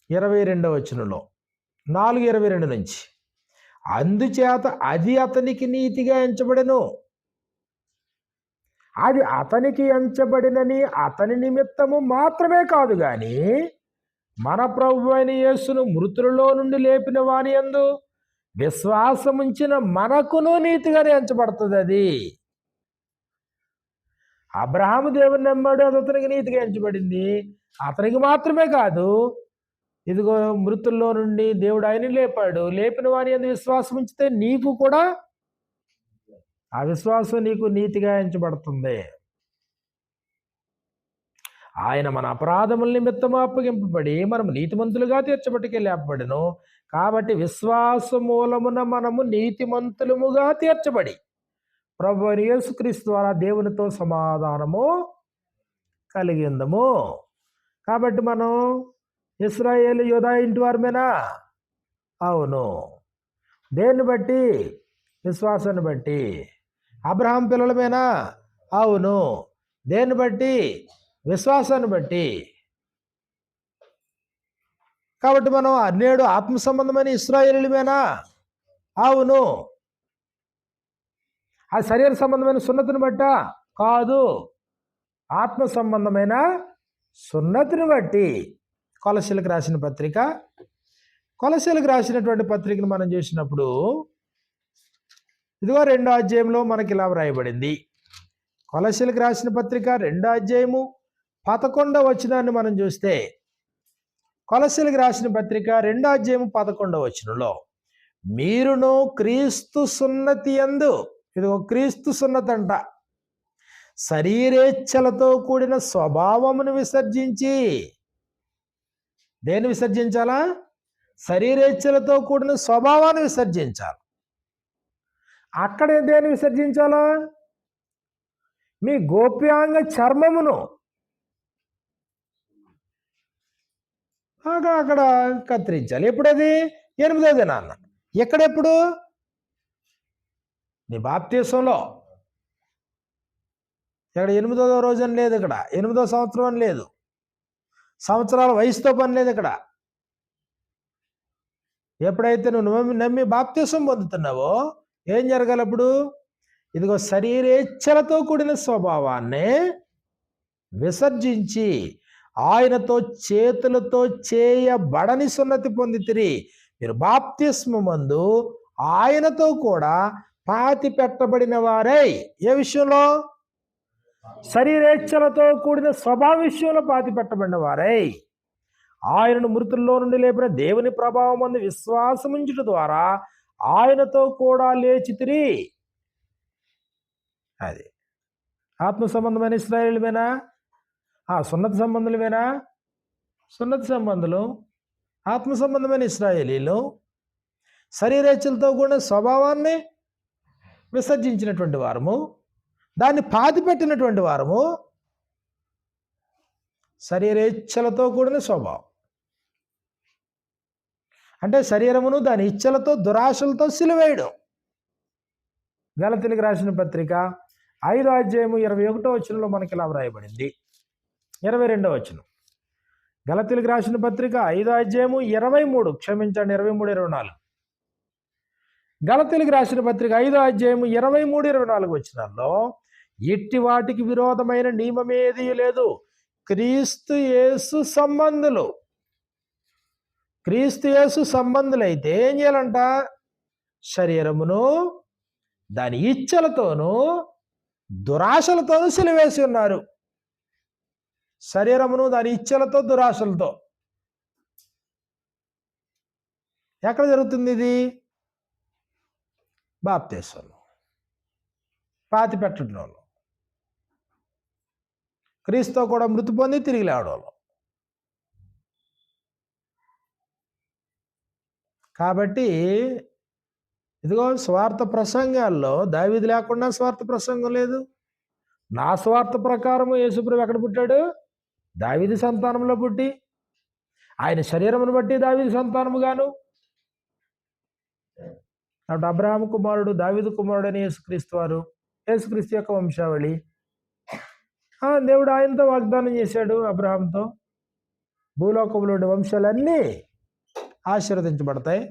22వ వచనంలో 4:22 నుంచి, అందుచేత అది అతనికి నీతిగా ఎంచబడెను. అది అతనికి ఎంచబడినని అతని నిమిత్తము మాత్రమే కాదు గాని మన ప్రభు అయిన యేసును మృతులలో నుండి లేపిన వాని యందు విశ్వాసముంచిన మనకును నీతిగానే ఎంచబడుతుంది. అది అబ్రహాము దేవుని నమ్మాడు, అది అతనికి నీతిగా ఎంచబడింది. అతనికి మాత్రమే కాదు, ఇదిగో మృతుల్లో నుండి దేవుడు ఆయన లేపాడు, లేపిన వాని యందు విశ్వాసం ఉంచితే నీకు కూడా ఆ విశ్వాసం నీకు నీతిగా ఎంచబడుతుంది. ఆయన మన అపరాధముల నిమిత్తము అప్పగింపబడి మనము నీతిమంతులుగా తీర్చబట్టుకే లేపబడెను. కాబట్టి విశ్వాస మూలమున మనము నీతిమంతులముగా తీర్చబడి ప్రభు యేసుక్రీస్తు ద్వారా దేవునితో సమాధానము కలిగిందము. కాబట్టి మనం ఇశ్రాయేలు యూదా ఇంటి వారమేనా? అవును. దేన్ని బట్టి? విశ్వాసాన్ని బట్టి. అబ్రహాం పిల్లలమేనా? అవును. దేన్ని బట్టి? విశ్వాసాన్ని బట్టి. కాబట్టి మనం నేడు ఆత్మ సంబంధమైన ఇశ్రాయేలుమేనా? అవును. ఆ శరీర సంబంధమైన సున్నతిని బట్టా? కాదు, ఆత్మ సంబంధమైన సున్నతిని బట్టి. కొలస్సీలకు రాసిన పత్రిక, కొలస్సీలకు రాసినటువంటి పత్రికను మనం చూసినప్పుడు ఇదిగో 2వ అధ్యాయంలో మనకి ఇలా వ్రాయబడింది. కొలస్సీలకు రాసిన పత్రిక 2వ అధ్యాయము 11వ వచనాన్ని మనం చూస్తే, కొలస్సీలకు రాసిన పత్రిక 2వ అధ్యాయము 11వ వచనంలో, మీరును క్రీస్తు సున్నతి యందు, ఇదిగో క్రీస్తు సున్నతి అంట, శరీరేచ్ఛలతో కూడిన స్వభావమును విసర్జించి. దేన్ని విసర్జించాలా? శరీరేచ్ఛలతో కూడిన స్వభావాన్ని విసర్జించాలి. అక్కడే దేన్ని విసర్జించాలా? మీ గోప్యాంగ చర్మమును అక్కడ కత్తిరించాలి. ఎప్పుడది? 8వ దినాన్న. ఎక్కడెప్పుడు? నీ బాప్తీసంలో. ఇక్కడ 8వ రోజు అని లేదు, ఇక్కడ 8వ సంవత్సరం అని లేదు, సంవత్సరాల వయసుతో పని లేదు ఇక్కడ. ఎప్పుడైతే నువ్వు నమ్మి బాప్తీసం పొందుతున్నావో ఏం జరగాలప్పుడు? ఇదిగో శరీరేచ్ఛలతో కూడిన స్వభావాన్ని విసర్జించి ఆయనతో చేతులతో చేయబడని సున్నతి పొందితిరి. మీరు బాప్తిస్మమందు ఆయనతో కూడా పాతి పెట్టబడిన వారై. ఏ విషయంలో? శరీరేచ్ఛలతో కూడిన స్వభావ విషయంలో పాతి పెట్టబడిన వారై ఆయనను మృతుల్లో నుండి లేపిన దేవుని ప్రభావం అందు విశ్వాసముంచుట ద్వారా ఆయనతో కూడా లేచితిరి. అది ఆత్మ సంబంధమైన ఇశ్రాయేలుమేనా? సున్నతి సంబంధులమేనా? సున్నతి సంబంధులు, ఆత్మ సంబంధమైన ఇశ్రాయేలీలు శరీరేచ్ఛలతో కూడిన స్వభావాన్ని విసర్జించినటువంటి వారము, దాన్ని పాతిపెట్టినటువంటి వారము. శరీరేచ్ఛలతో కూడిన స్వభావం అంటే శరీరమును దాని ఇచ్ఛలతో దురాశలతో సిలువేయడం. గలతీయులకు రాసిన పత్రిక 5వ అధ్యాయము 21వ వచనంలో మనకి ఇలా వ్రాయబడింది. 22వ వచనం. గలతీయులకు రాసిన పత్రిక 5వ అధ్యాయము 23, క్షమించండి 23, 24. గలతీయులకు రాసిన పత్రిక 5వ అధ్యాయము 23, 24 వచనాల్లో, ఇట్టి వాటికి విరోధమైన నియమమేదీ లేదు. క్రీస్తు యేసు సంబంధులు, క్రీస్తు యేసు సంబంధులైతే ఏం చేయాలంట? శరీరమును దాని ఇచ్ఛలతోనూ దురాశలతోనూ సిలువేసి ఉన్నారు. శరీరమును దాని ఇచ్ఛలతో దురాశలతో. ఎక్కడ జరుగుతుంది ఇది? బాప్తీసంలో, పాతి పెట్టడంలో, క్రీస్తుతో కూడా మృతి పొంది తిరిగి లేవడంలో. కాబట్టి ఇదిగో స్వార్థ ప్రసంగాల్లో దావీదు లేకుండా స్వార్థ ప్రసంగం లేదు, నా స్వార్థ ప్రకారము యేసుప్రభు ఎక్కడ పుట్టాడు? దావీదు సంతానంలో పుట్టి, ఆయన శరీరమును బట్టి దావీదు సంతానముగాను, కాబట్టి అబ్రహాము కుమారుడు దావీదు కుమారుడు అని యేసుక్రీస్తు వారు, యేసుక్రీస్తు యొక్క వంశావళి. దేవుడు ఆయనతో వాగ్దానం చేశాడు అబ్రహాంతో, భూలోకంలోని వంశాలన్నీ ఆశీర్వదించబడతాయి.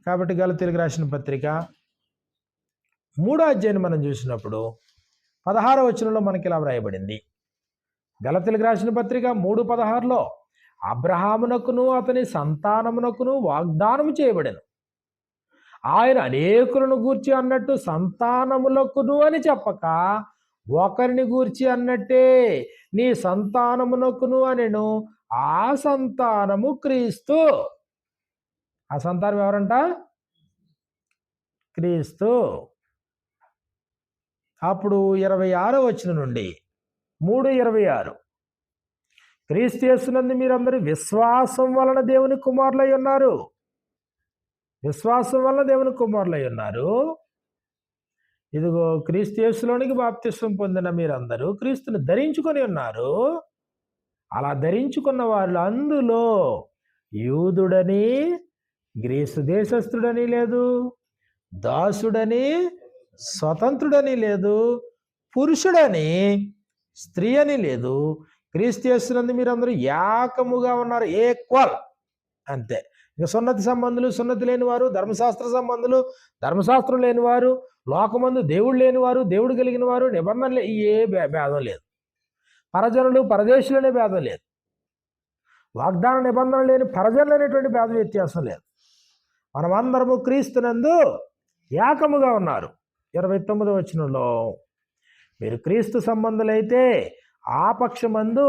కాబట్టి గలతీయులకు రాసిన పత్రిక 3వ అధ్యాయాన్ని మనం చూసినప్పుడు 16వ వచనంలో మనకి ఇలా వ్రాయబడింది. గలతీయులకు రాసిన పత్రిక 3:16లో అబ్రహామునకును అతని సంతానమునకును వాగ్దానము చేయబడెను. ఆయన అనేకులను గూర్చి అన్నట్టు సంతానములకును అని చెప్పక ఒకరిని గూర్చి అన్నట్టే నీ సంతానమునకును అనెను. ఆ సంతానము క్రీస్తు. ఆ సంతానం ఎవరంట? క్రీస్తు. అప్పుడు 26వ వచనం నుండి 3:26 క్రీస్తు యేసునందు మీరందరూ విశ్వాసం వలన దేవుని కుమారులై ఉన్నారు. విశ్వాసం వలన దేవుని కుమారులై ఉన్నారు. ఇదిగో క్రీస్తు యేసులోనికి బాప్తిస్వం పొందిన మీరందరూ క్రీస్తుని ధరించుకొని ఉన్నారు. అలా ధరించుకున్న వాళ్ళు అందులో యూదుడని గ్రీసు దేశస్థుడని లేదు, దాసుడని స్వతంత్రుడని లేదు, పురుషుడని స్త్రీ అని లేదు. క్రీస్తు యేసునందు మీరందరూ ఏకముగా ఉన్నారు. ఈక్వల్, అంతే. ఇక సున్నతి సంబంధులు సున్నతి లేనివారు, ధర్మశాస్త్ర సంబంధులు ధర్మశాస్త్రం లేనివారు, లోకమందు దేవుడు లేనివారు, దేవుడు కలిగిన వారు, నిబంధనలు ఏ భేదం లేదు. పరజనులు పరదేశులనే భేదం లేదు. వాగ్దాన నిబంధన లేని పరజనులు అనేటువంటి భేదం వ్యత్యాసం లేదు. మనమందరము క్రీస్తునందు ఏకముగా ఉన్నారు. 29వ వచనంలో మీరు క్రీస్తు సంబంధులైతే ఆ పక్షమందు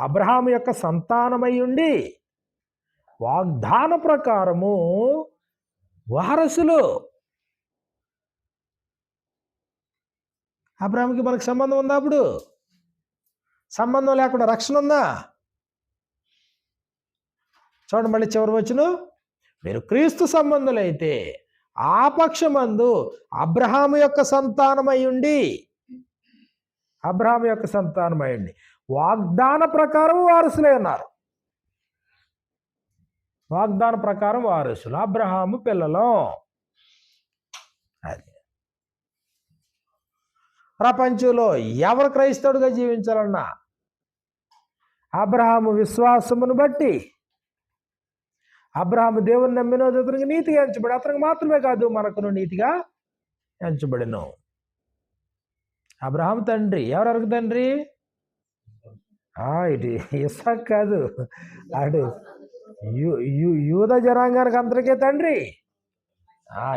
అబ్రహాము యొక్క సంతానమై ఉండి వాగ్దాన ప్రకారము వారసులు. అబ్రహాముకి మనకు సంబంధం ఉందా? అప్పుడు సంబంధం లేకుండా రక్షణ ఉందా? చూడండి మళ్ళీ చివరి వచనం, మీరు క్రీస్తు సంబంధులైతే ఆ పక్షమందు అబ్రహాము యొక్క సంతానమై ఉండి, అబ్రహాము యొక్క సంతానమై ఉండి వాగ్దాన ప్రకారం వారసులై ఉన్నారు. వాగ్దాన ప్రకారం వారసులు, అబ్రహాము పిల్లలు. అది ప్రపంచంలో ఎవరు క్రైస్తవుడిగా జీవించాలన్నా అబ్రహాము విశ్వాసమును బట్టి, అబ్రహాము దేవుని నమ్మిన అతనికి నీతిగా ఎంచబడి, అతనికి మాత్రమే కాదు మనకును నీతిగా ఎంచబడిను. అబ్రహాము తండ్రి ఎవరెవరికి తండ్రి? ఇటు ఇస్సాకు కాదు, అటు యూద జనాంగానికి అందరికీ తండ్రి,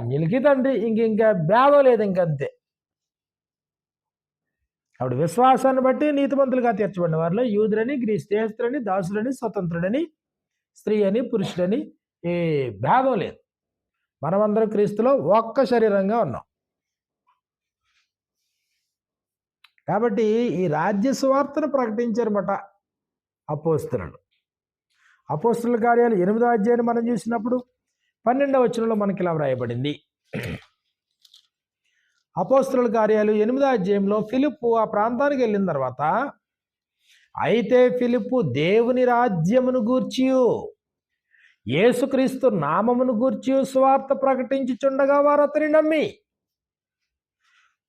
నీళ్ళకి తండ్రి. ఇంకా భేదం లేదు, ఇంకంతే. అప్పుడు విశ్వాసాన్ని బట్టి నీతిమంతులుగా తీర్చబడిన వారిలో యూదులని, గ్రీస్తేస్తులని, దాసులని, స్వతంత్రుడని, స్త్రీ అని, పురుషుడని ఏ భేదం లేదు. మనమందరం క్రీస్తులో ఒక్క శరీరంగా ఉన్నాం. కాబట్టి ఈ రాజ్య సువార్తను ప్రకటించారన్నమాట అపోస్తలులు. అపోస్తలుల కార్యాలు 8వ అధ్యాయాన్ని మనం చూసినప్పుడు 12వ వచనంలో మనకి ఇలా వ్రాయబడింది. అపోస్తలుల కార్యాలు 8వ అధ్యాయంలో ఫిలిప్పు ఆ ప్రాంతానికి వెళ్ళిన తర్వాత, అయితే ఫిలిప్పు దేవుని రాజ్యమును గూర్చియు యేసుక్రీస్తు నామమును గూర్చి సువార్త ప్రకటించుచుండగా వారు అతని నమ్మి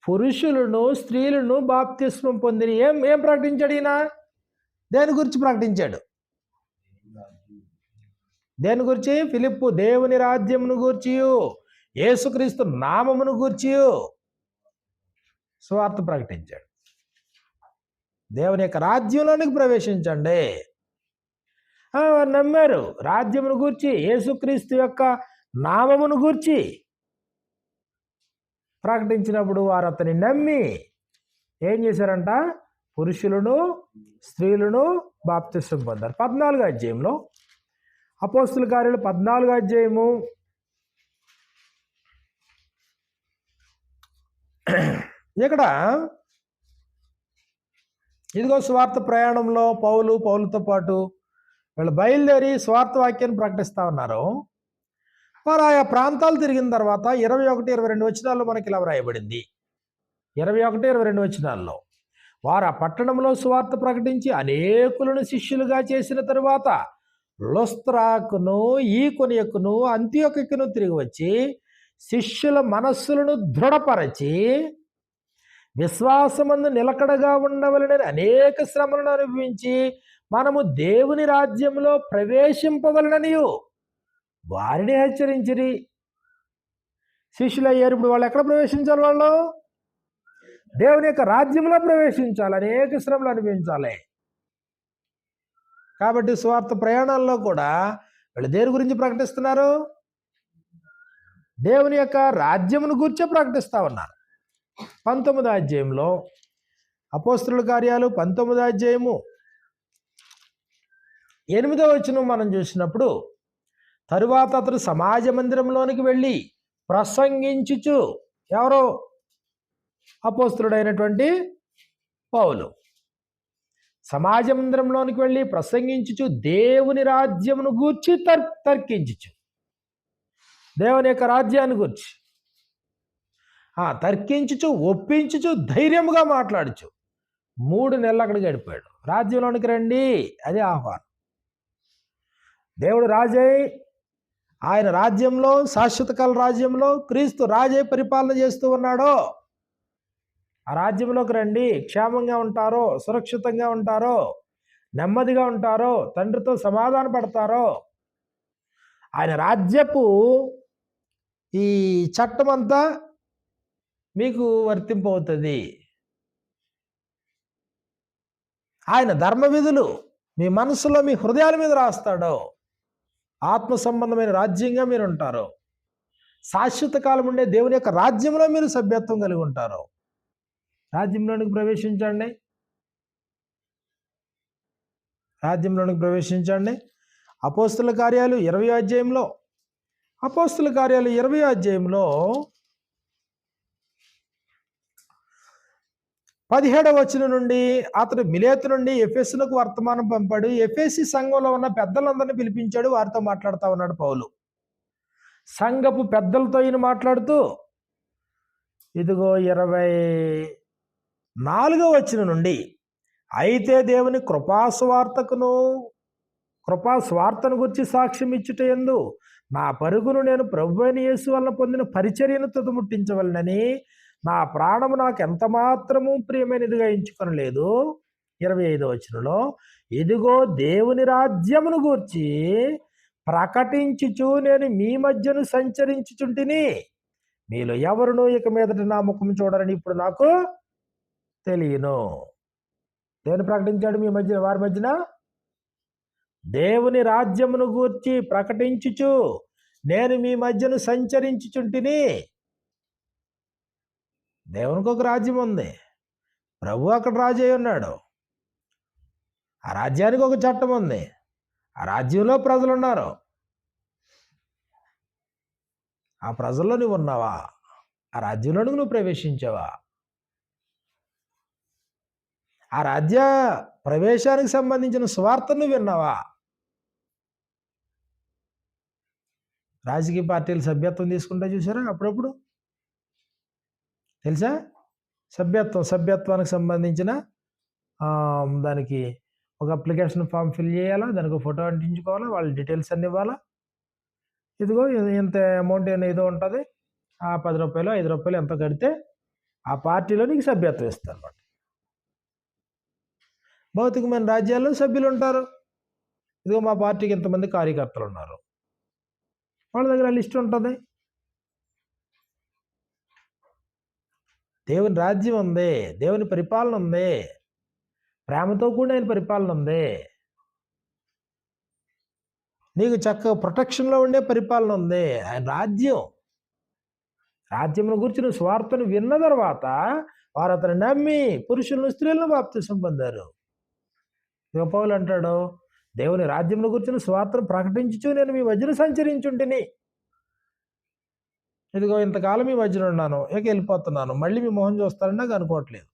పురుషులను స్త్రీలను బాప్తిస్మం పొందిన. ఏం ప్రకటించాడు ఈయన? దేని గురించి ప్రకటించాడు? దేని గురించి? ఫిలిప్పు దేవుని రాజ్యమును గూర్చియు యేసుక్రీస్తు నామమును గూర్చియు సువార్త ప్రకటించాడు. దేవుని యొక్క రాజ్యంలోనికి ప్రవేశించండి. నమ్మారు. రాజ్యమును గూర్చి, యేసుక్రీస్తు యొక్క నామమును గూర్చి ప్రకటించినప్పుడు వారు అతని నమ్మి ఏం చేశారంట? పురుషులను స్త్రీలను బాప్తిస్మం పొందారు. 14వ అధ్యాయంలో అపోస్తలుల కార్యాలు 14వ అధ్యాయము ఇక్కడ ఇదిగో స్వార్థ ప్రయాణంలో పౌలుతో పాటు వీళ్ళు బయలుదేరి స్వార్థ వాక్యాన్ని ప్రకటిస్తూ ఉన్నారు. వారు ఆయా ప్రాంతాలు తిరిగిన తర్వాత 21, 22 వచనాల్లో మనకి ఇలా వ్రాయబడింది. 21, 22 వచనాల్లో. వారు ఆ పట్టణంలో సువార్త ప్రకటించి అనేకులను శిష్యులుగా చేసిన తరువాత లుస్త్రాకును, ఈకొనియకును, అంతియొకకును తిరిగి వచ్చి శిష్యుల మనస్సులను దృఢపరచి విశ్వాసమందు నిలకడగా ఉండవలనని అనేక శ్రమలను అనుభవించి మనము దేవుని రాజ్యంలో ప్రవేశింపవలననియు వారిని హెచ్చరించిరి. శిష్యులు అయ్యారు. ఇప్పుడు వాళ్ళు ఎక్కడ ప్రవేశించాలి? వాళ్ళు దేవుని యొక్క రాజ్యంలో ప్రవేశించాలి, అనేక శ్రమలు అనుభవించాలి. కాబట్టి స్వార్థ ప్రయాణాల్లో కూడా వీళ్ళు దేని గురించి ప్రకటిస్తున్నారు? దేవుని యొక్క రాజ్యమును గురించి ప్రకటిస్తా ఉన్నారు. 19వ అధ్యాయంలో అపోస్తలుల కార్యాలు 19వ అధ్యాయము 8వ వచనం మనం చూసినప్పుడు, తరువాత అతడు సమాజ మందిరంలోనికి వెళ్ళి ప్రసంగించుచు, ఎవరో? అపోస్తలుడైనటువంటి పౌలు సమాజ మందిరంలోనికి వెళ్ళి ప్రసంగించుచు దేవుని రాజ్యమును గూర్చి తర్కించుచు, దేవుని యొక్క రాజ్యాన్ని గూర్చి తర్కించుచు, ఒప్పించుచు, ధైర్యముగా మాట్లాడుచు 3 నెలలు అక్కడ గడిపాడు. రాజ్యంలోనికి రండి, అదే ఆహ్వానం. దేవుడు రాజై ఆయన రాజ్యంలో, శాశ్వత కాల రాజ్యంలో క్రీస్తు రాజై పరిపాలన చేస్తూ ఉన్నాడో ఆ రాజ్యంలోకి రండి. క్షేమంగా ఉంటారో, సురక్షితంగా ఉంటారో, నెమ్మదిగా ఉంటారో, తండ్రితో సమాధాన పడతారో. ఆయన రాజ్యపు ఈ చట్టం అంతా మీకు వర్తింపవుతుంది. ఆయన ధర్మ విధులు మీ మనసులో, మీ హృదయాల మీద రాస్తాడో. ఆత్మ సంబంధమైన రాజ్యంగా మీరు ఉంటారు. శాశ్వత కాలం ఉండే దేవుని యొక్క రాజ్యంలో మీరు సభ్యత్వం కలిగి ఉంటారు. రాజ్యంలోనికి ప్రవేశించండి, రాజ్యంలోనికి ప్రవేశించండి. అపోస్తలుల కార్యాలు 20వ అధ్యాయంలో, అపోస్తలుల కార్యాలు 20వ అధ్యాయంలో 17వ వచనం నుండి, అతడు మిలేతు నుండి ఎఫెసులకు వర్తమానం పంపాడు. ఎఫెసి సంఘంలో ఉన్న పెద్దలందరినీ పిలిపించాడు. వారితో మాట్లాడుతూ ఉన్నాడు పౌలు. సంఘపు పెద్దలతో ఈయన మాట్లాడుతూ, ఇదిగో 24వ వచనం నుండి, అయితే దేవుని కృపాస్వార్తను గురించి సాక్ష్యం ఇచ్చుట యందు నా పరుగును నేను ప్రభువైన యేసు వలన పొందిన పరిచర్యను తుదముట్టించవలనని నా ప్రాణము నాకు ఎంత మాత్రము ప్రియమైనదిగా ఎంచుకొనలేదు. 25వ వచనంలో, ఇదిగో దేవుని రాజ్యమును గూర్చి ప్రకటించుచు నేను మీ మధ్యను సంచరించుచుంటిని. మీలో ఎవరునూ ఇక మీదట నా ముఖం చూడరని ఇప్పుడు నాకు తెలియను. దేవుని ప్రకటించాడు మీ మధ్య, వారి మధ్యన దేవుని రాజ్యమును గూర్చి ప్రకటించుచు నేను మీ మధ్యను సంచరించుచుంటిని. దేవునికి ఒక రాజ్యం ఉంది. ప్రభు అక్కడ రాజు అయి ఉన్నాడు. ఆ రాజ్యానికి ఒక చట్టం ఉంది. ఆ రాజ్యంలో ప్రజలు ఉన్నారు. ఆ ప్రజల్లో నువ్వు ఉన్నావా? ఆ రాజ్యంలోనికి నువ్వు ప్రవేశించావా? ఆ రాజ్య ప్రవేశానికి సంబంధించిన సువార్తను విన్నావా? రాజకీయ పార్టీలు సభ్యత్వం తీసుకుంటే చూసారా అప్పుడప్పుడు? తెలుసా? సభ్యత్వానికి సంబంధించిన దానికి ఒక అప్లికేషన్ ఫామ్ ఫిల్ చేయాలా, దానికి ఒక ఫోటో అంటించుకోవాలా, వాళ్ళ డీటెయిల్స్ అన్ని ఇవ్వాలా. ఇదిగో ఇంత అమౌంట్ ఏదో ఉంటుంది, ఆ 10 రూపాయలు 5 రూపాయలు ఎంతో కడితే ఆ పార్టీలో నీకు సభ్యత్వం ఇస్తారు అన్నమాట. భౌతికమైన రాజ్యాల్లో సభ్యులు ఉంటారు. ఇదిగో మా పార్టీకి ఇంతమంది కార్యకర్తలు ఉన్నారు, వాళ్ళ దగ్గర లిస్ట్ ఉంటుంది. దేవుని రాజ్యం ఉంది, దేవుని పరిపాలన ఉంది, ప్రేమతో కూడిన ఆయన పరిపాలన ఉంది. నీకు చక్కగా ప్రొటెక్షన్లో ఉండే పరిపాలన ఉంది. ఆయన రాజ్యమును గురించి నువ్వు స్వార్థను విన్న తర్వాత వారు అతను నమ్మి పురుషులను స్త్రీలను బాప్తిసం పొందారు. పౌలు అంటాడు, దేవుని రాజ్యమును గురించి స్వార్థను ప్రకటించుచు నేను మీ మధ్యన సంచరించుంటిని. ఇదిగో ఇంతకాలం మీ మధ్యన ఉన్నాను, ఇక వెళ్ళిపోతున్నాను, మళ్ళీ మీ మొహం చూస్తారని నాకు అనుకోవట్లేదు.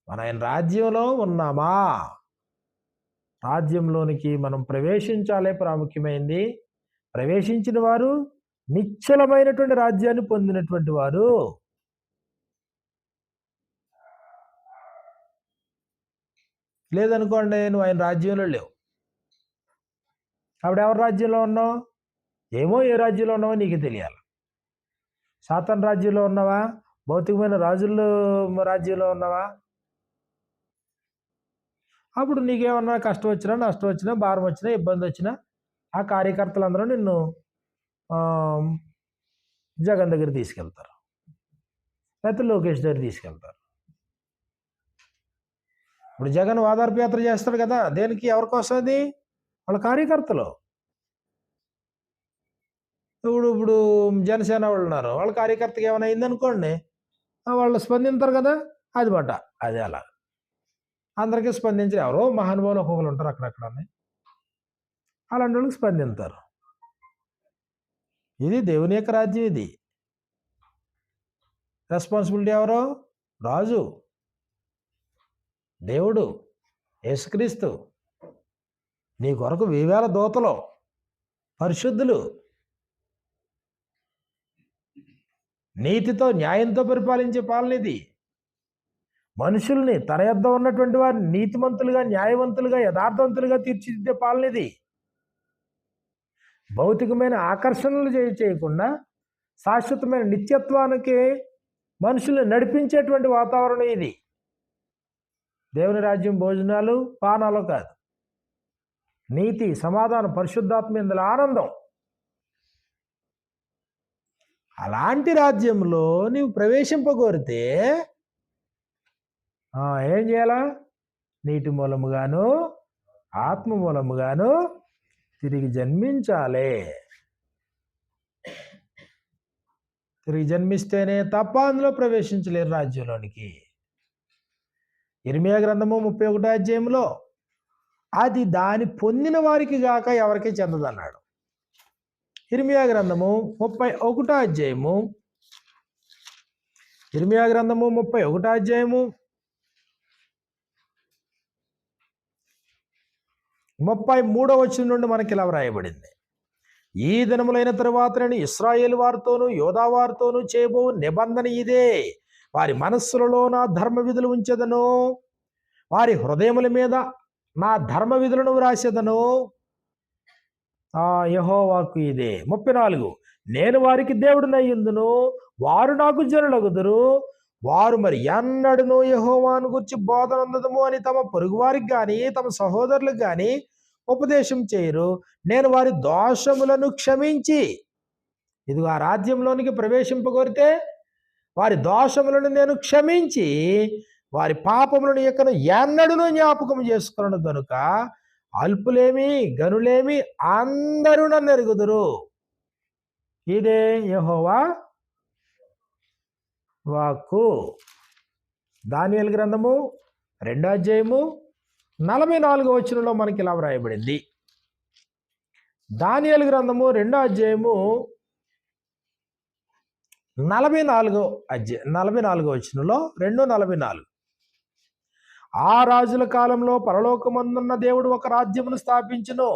మన ఆయన రాజ్యంలో ఉన్నామా? రాజ్యంలోనికి మనం ప్రవేశించాలే ప్రాముఖ్యమైంది. ప్రవేశించిన వారు నిశ్చలమైనటువంటి రాజ్యాన్ని పొందినటువంటి వారు. లేదనుకోండి, నువ్వు ఆయన రాజ్యంలో లేవు. అప్పుడు ఎవరి రాజ్యంలో ఉన్నావు? ఏమో ఏ రాజ్యంలో ఉన్నావో నీకు తెలియాలి. సాతాను రాజ్యంలో ఉన్నావా? భౌతికమైన రాజుల రాజ్యంలో ఉన్నావా? అప్పుడు నీకేమన్నా కష్టం వచ్చినా, నష్టం వచ్చినా, భారం వచ్చినా, ఇబ్బంది వచ్చినా ఆ కార్యకర్తలందరూ నిన్ను జగన్ దగ్గర తీసుకెళ్తారు, లేకపోతే లోకేష్ దగ్గర తీసుకెళ్తారు. ఇప్పుడు జగన్ ఓదార్పు యాత్ర చేస్తాడు కదా, దేనికి? ఎవరికోసం అది? వాళ్ళ కార్యకర్తలు. ఇప్పుడు జనసేన వాళ్ళు ఉన్నారు, వాళ్ళ కార్యకర్తకి ఏమైనా అయిందనుకోండి, వాళ్ళు స్పందింతారు కదా, అది మాట అదే అలా అందరికీ స్పందించారు. ఎవరో మహానుభావులు ఒక్కొక్కరు ఉంటారు అక్కడక్కడ, అలాంటి వాళ్ళకి స్పందింతారు. ఇది దేవుని యొక్క రాజ్యం. ఇది రెస్పాన్సిబిలిటీ ఎవరో? రాజు, దేవుడు, యేసుక్రీస్తు. నీ కొరకు 1000 దూతలు, పరిశుద్ధులు, నీతితో న్యాయంతో పరిపాలించే పాలన ఇది. మనుషుల్ని తన యొద్ద ఉన్నటువంటి వారిని నీతిమంతులుగా, న్యాయవంతులుగా, యథార్థవంతులుగా తీర్చిదిద్దే పాలన ఇది. భౌతికమైన ఆకర్షణలు చేయకుండా శాశ్వతమైన నిత్యత్వానికి మనుషుల్ని నడిపించేటువంటి వాతావరణం ఇది. దేవుని రాజ్యం భోజనాలు, పానాలు కాదు. నీతి, సమాధానం, పరిశుద్ధాత్మ ఇందులో ఆనందం. అలాంటి రాజ్యంలో నీవు ప్రవేశింపగోరితే ఏం చేయాలా? నీటి మూలముగాను, ఆత్మ మూలముగాను తిరిగి జన్మించాలి. తిరిగి జన్మిస్తేనే తప్ప అందులో ప్రవేశించలేరు రాజ్యంలోనికి. ఇర్మియా గ్రంథము 31వ అధ్యాయంలో అది దాని పొందిన వారికి గాక ఎవరికి చెందదన్నాడు. ఇర్మియా గ్రంథము 31వ అధ్యాయము, ఇర్మియా గ్రంథము 31వ అధ్యాయము 33వ వచనం నుండి మనకి ఇలా వ్రాయబడింది. ఈ దినములైన తరువాత నేను ఇశ్రాయేలు వారితోనూ యోధా వారితోనూ చేయబో నిబంధన ఇదే. వారి మనస్సులలో నా ధర్మ విధులు ఉంచెదను, వారి హృదయముల మీద నా ధర్మ విధులను వ్రాసేదను. యెహోవాకు ఇదే. 34 నేను వారికి దేవుడినయ్యుందును, వారు నాకు జనులగుదురు. వారు మరి ఎన్నడను యెహోవాను గురించి బోధనందదము అని తమ పొరుగు వారికి కానీ తమ సహోదరులకు కానీ ఉపదేశం చేయరు. నేను వారి దోషములను క్షమించి, ఇదిగో ఆ రాజ్యంలోనికి ప్రవేశింపగోరితే వారి దోషములను నేను క్షమించి వారి పాపములను ఇకను ఎన్నడను జ్ఞాపకం చేసుకున్నాను కనుక అల్పులేమి గనులేమి అందరూ నన్ను ఎరుగుదురు. ఇదే యెహోవా వాక్కు. దానియేలు గ్రంథము 2వ అధ్యాయము 44వ వచనంలో మనకి ఇలా వ్రాయబడింది. దానియేలు గ్రంథము 2వ అధ్యాయము 44వ వచనంలో 2:44 ఆ రాజుల కాలంలో పరలోకమందున్న దేవుడు ఒక రాజ్యమును స్థాపించును.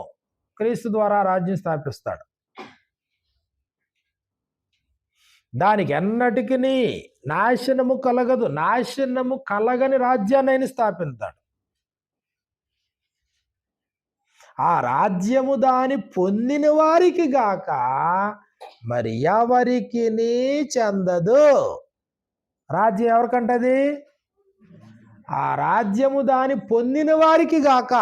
క్రీస్తు ద్వారా రాజ్యం స్థాపిస్తాడు. దానికి ఎన్నటికి నాశనము కలగదు. నాశనము కలగని రాజ్యాన్ని ఆయన స్థాపిస్తాడు. ఆ రాజ్యము దాని పొందిన వారికి గాక మరి ఎవరికి చెందదు. రాజ్యం ఎవరికంటది? ఆ రాజ్యము దాని పొందిన వారికి గాక.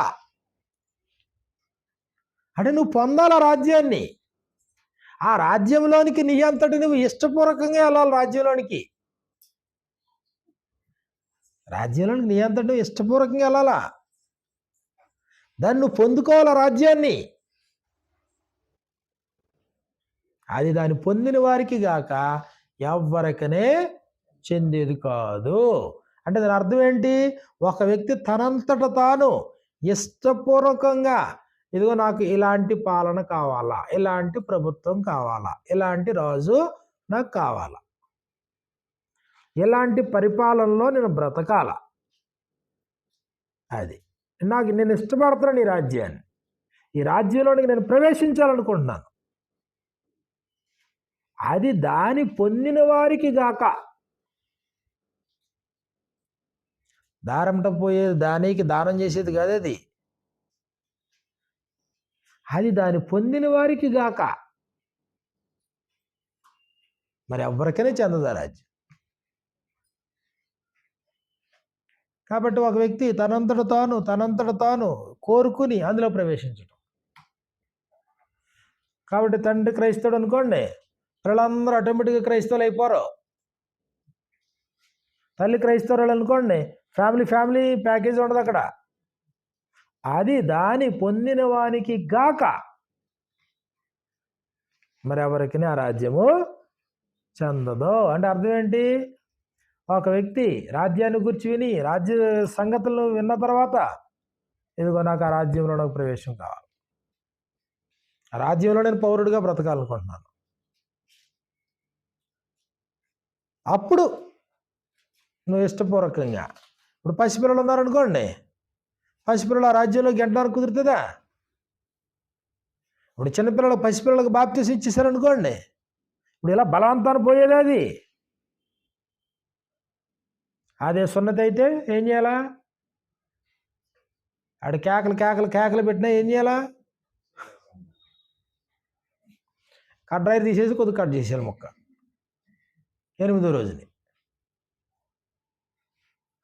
అంటే నువ్వు పొందాల రాజ్యాన్ని. ఆ రాజ్యంలోనికి నీ అంతటి నువ్వు ఇష్టపూర్వకంగా వెళ్ళాలి. రాజ్యంలోనికి నీ అంతటి నువ్వు ఇష్టపూర్వకంగా వెళ్ళాలా. దాన్ని నువ్వు పొందుకోవాలా రాజ్యాన్ని. అది దాన్ని పొందిన వారికి గాక ఎవరికనే చెందేది కాదు. అంటే దాని అర్థం ఏంటి? ఒక వ్యక్తి తనంతట తాను ఇష్టపూర్వకంగా, ఇదిగో నాకు ఇలాంటి పాలన కావాలా, ఇలాంటి ప్రభుత్వం కావాలా, ఇలాంటి రాజు నాకు కావాలా, ఇలాంటి పరిపాలనలో నేను బ్రతకాల, అది నేను ఇష్టపడుతున్నాను. ఈ రాజ్యంలోనికి నేను ప్రవేశించాలనుకుంటున్నాను. అది దాని పొందిన వారికి గాక. దారంట పోయేది దానికి దానం చేసేది కాదు అది. అది దాని పొందిన వారికి గాక. మరి ఎవరికైనా చెందదు రాజ్యం. కాబట్టి ఒక వ్యక్తి తనంతట తాను కోరుకుని అందులో ప్రవేశించడం. కాబట్టి తండ్రి క్రైస్తవుడు అనుకోండి, పిల్లలందరూ ఆటోమేటిక్గా క్రైస్తవులు అయిపోరు. తల్లి క్రైస్తవులు అనుకోండి, ఫ్యామిలీ ప్యాకేజ్ ఉండదు అక్కడ. అది దాని పొందిన వానికి గాక మరి ఎవరికి ఆ రాజ్యము చెందదు. అంటే అర్థం ఏంటి? ఒక వ్యక్తి రాజ్యాన్ని గురించి విని రాజ్య సంగతులు విన్న తర్వాత, ఇదిగో నాకు ఆ రాజ్యంలో నాకు ప్రవేశం కావాలి, ఆ రాజ్యంలో నేను పౌరుడిగా బ్రతకాలనుకుంటున్నాను, అప్పుడు నువ్వు ఇష్టపూర్వకంగా. ఇప్పుడు పసిపిల్లలు ఉన్నారనుకోండి, పసిపిల్లలు ఆ రాజ్యంలో గెంటడానికి కుదురుతుందా? ఇప్పుడు చిన్నపిల్లలు పసిపిల్లలకు బాప్తీసం ఇచ్చేసారనుకోండి, ఇప్పుడు ఇలా బలవంతాన్ని పోయేది అది. అదే సున్నతి అయితే ఏం చేయాలా? ఆడు కేకలు పెట్టినా ఏం చేయాలా? డ్రైర్ తీసేసి కొద్దిగా కట్ చేసేయాలి ముక్క 8వ రోజుని.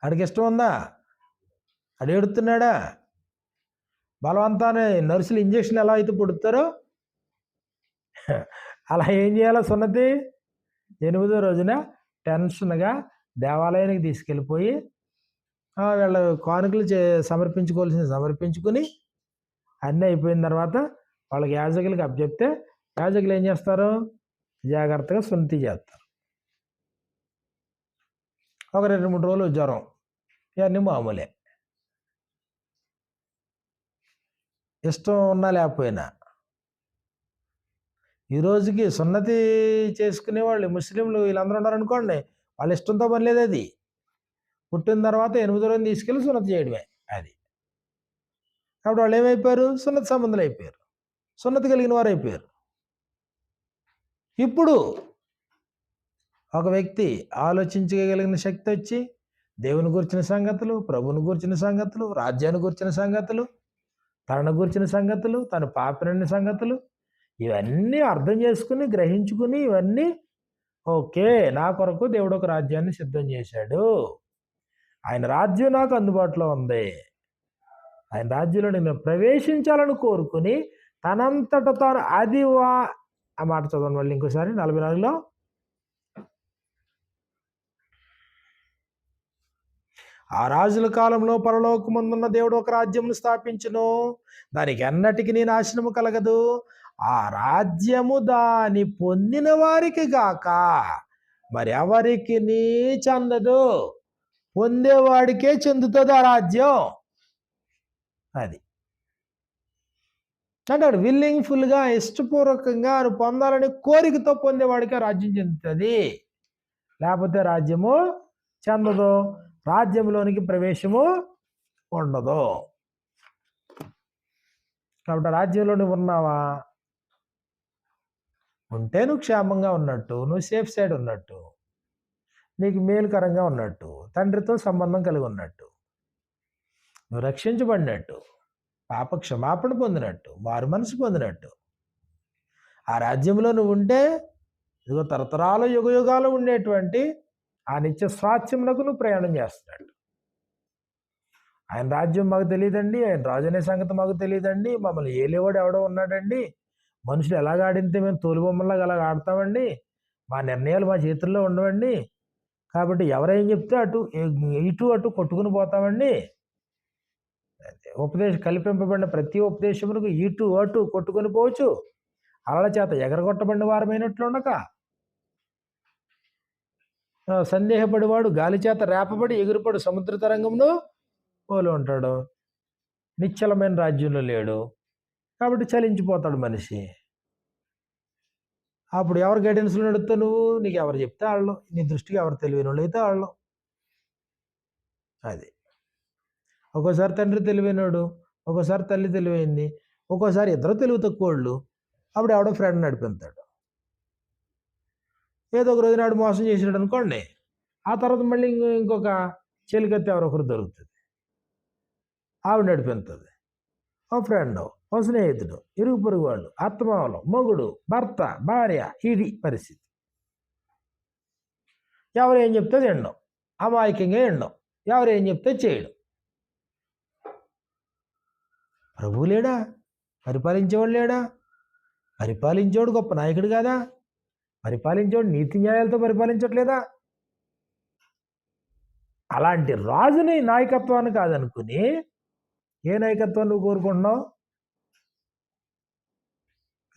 ఆడికి ఇష్టం ఉందా? ఆడు ఏడుతున్నాడా? బలవంతాన్ని నర్సులు ఇంజక్షన్లు ఎలా అయితే పుడుతారో అలా ఏం చేయాలో సున్నతి 8వ రోజున టెన్షన్గా దేవాలయానికి తీసుకెళ్ళిపోయి వీళ్ళ కానుకలు సమర్పించుకుని అన్నీ అయిపోయిన తర్వాత వాళ్ళకి యాజకులకి అప్పచెప్తే యాజకులు ఏం చేస్తారు? జాగ్రత్తగా సున్నతి చేస్తారు. ఒక 2-3 రోజులు జ్వరం, ఇవన్నీ మామూలే. ఇష్టం ఉన్నా లేకపోయినా ఈ రోజుకి సున్నతి చేసుకునే వాళ్ళు ముస్లింలు వీళ్ళందరూ ఉన్నారనుకోండి, వాళ్ళ ఇష్టంతో పని లేదు. అది పుట్టిన తర్వాత 8వ రోజున తీసుకెళ్ళి సున్నతి చేయడమే అది. కాబట్టి వాళ్ళు ఏమైపోయారు? సున్నతి సంబంధులు అయిపోయారు, సున్నతి కలిగిన వారు అయిపోయారు. ఇప్పుడు ఒక వ్యక్తి ఆలోచించగలిగిన శక్తి వచ్చి దేవుని గురించిన సంగతులు, ప్రభుని గురించిన సంగతులు, రాజ్యాన్ని గురించిన సంగతులు, తనను గురించిన సంగతులు, తన పాపినని సంగతులు, ఇవన్నీ అర్థం చేసుకుని గ్రహించుకుని, ఇవన్నీ ఓకే, నా కొరకు దేవుడు ఒక రాజ్యాన్ని సిద్ధం చేశాడు, ఆయన రాజ్యం నాకు అందుబాటులో ఉంది, ఆయన రాజ్యంలో నేను ప్రవేశించాలని కోరుకుని తనంతట తాను అది ఆ మాట చదవండి మళ్ళీ ఇంకోసారి 44లో. ఆ రాజుల కాలంలో పరలోకమందున్న దేవుడు ఒక రాజ్యమును స్థాపించును, దానికి ఎన్నటికి నాశనము కలగదు, ఆ రాజ్యము దాని పొందిన వారికి గాక మరి ఎవరికి చెందదు. పొందేవాడికే చెందుతుంది ఆ రాజ్యం. అది అంటాడు, విల్లింగ్ఫుల్గా ఇష్టపూర్వకంగా పొందాలని కోరికతో పొందేవాడికి ఆ రాజ్యం చెందుతుంది, లేకపోతే రాజ్యము చెందదు, రాజ్యంలోనికి ప్రవేశము ఉండదు. కాబట్టి రాజ్యంలో నువ్వు ఉన్నావా? ఉంటే నువ్వు క్షేమంగా ఉన్నట్టు, నువ్వు సేఫ్ సైడ్ ఉన్నట్టు, నీకు మేలుకరంగా ఉన్నట్టు, తండ్రితో సంబంధం కలిగి ఉన్నట్టు, నువ్వు రక్షించబడినట్టు, పాప క్షమాపణ పొందినట్టు, మారు మనసు పొందినట్టు. ఆ రాజ్యంలో నువ్వు ఉంటే ఇదిగో తరతరాలు యుగాలు ఉండేటువంటి ఆ నిత్య స్వాస్థ్యములకు నువ్వు ప్రయాణం చేస్తున్నాడు. ఆయన రాజ్యం మాకు తెలియదండి, ఆయన రాజు అనే సంగతి మాకు తెలియదండి, మమ్మల్ని ఏలేవాడు ఎవడో ఉన్నాడండి, మనుషులు ఎలాగ ఆడితే మేము తోలుబొమ్మలాగా అలాగ ఆడతామండి, మా నిర్ణయాలు మా చేతుల్లో ఉండవండి, కాబట్టి ఎవరేం చెప్తే ఇటు కొట్టుకుని పోతామండి. కల్పింపబడిన ప్రతి ఉపదేశములకు ఇటు అటు కొట్టుకొని పోవచ్చు, అలల చేత ఎగరగొట్టబడిన వారమైనట్లు ఉండక సందేహపడివాడు గాలి చేత రేపబడి ఎగురుపడు సముద్ర తరంగంలో పోలి ఉంటాడు, నిశ్చలమైన రాజ్యంలో లేడు, కాబట్టి చలించిపోతాడు మనిషి. అప్పుడు ఎవరు గైడెన్స్లో నడుస్తావు నువ్వు? నీకు ఎవరు చెప్తే వాళ్ళు, నీ దృష్టికి ఎవరు తెలివైన వాళ్ళు అయితే వాళ్ళు. అది ఒక్కోసారి తండ్రి తెలివైనడు, ఒక్కోసారి తల్లి తెలివైంది, ఒక్కోసారి ఇద్దరు తెలివి తక్కువ వాళ్ళు, అప్పుడు ఎవడో ఫ్రెండ్ నడిపిస్తాడు. ఏదో ఒక రోజు నాడు మోసం చేసినాడు అనుకోండి, ఆ తర్వాత మళ్ళీ ఇంకొక చెలికత్తి ఎవరొకరు దొరుకుతుంది, ఆవిడ నడిపిస్తుంది. ఓ ఫ్రెండ్, ఓ స్నేహితుడు, ఇరుగు పొరుగు వాళ్ళు, అత్తమామలు, మొగుడు, భర్త, భార్య, ఇది పరిస్థితి. ఎవరు ఏం చెప్తే తినడం, అమాయకంగా ఎండం, ఎవరు ఏం చెప్తే చేయడం. ప్రభువు లేడా? పరిపాలించేవాడు లేడా? పరిపాలించేవాడు గొప్ప నాయకుడు కాదా? పరిపాలించేవాడు నీతి న్యాయాలతో పరిపాలించట్లేదా? అలాంటి రాజుని నాయకత్వాన్ని కాదనుకుని ఏ నాయకత్వాన్ని నువ్వు కోరుకుంటున్నావు?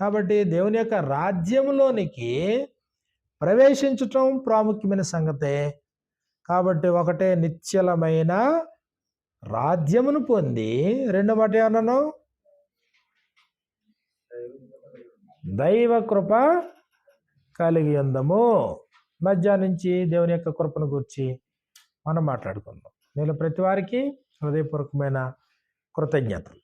కాబట్టి దేవుని యొక్క రాజ్యంలోనికి ప్రవేశించటం ప్రాముఖ్యమైన సంగతే. కాబట్టి ఒకటే నిశ్చలమైన రాజ్యమును పొంది, రెండో మాట ఏమన్నాను? దైవ కృప కలిగి ఉందము. మధ్యాహ్నం నుంచి దేవుని యొక్క కృపను గురించి మనం మాట్లాడుకుందాం. నేను ప్రతి వారికి హృదయపూర్వకమైన కృతజ్ఞతలు.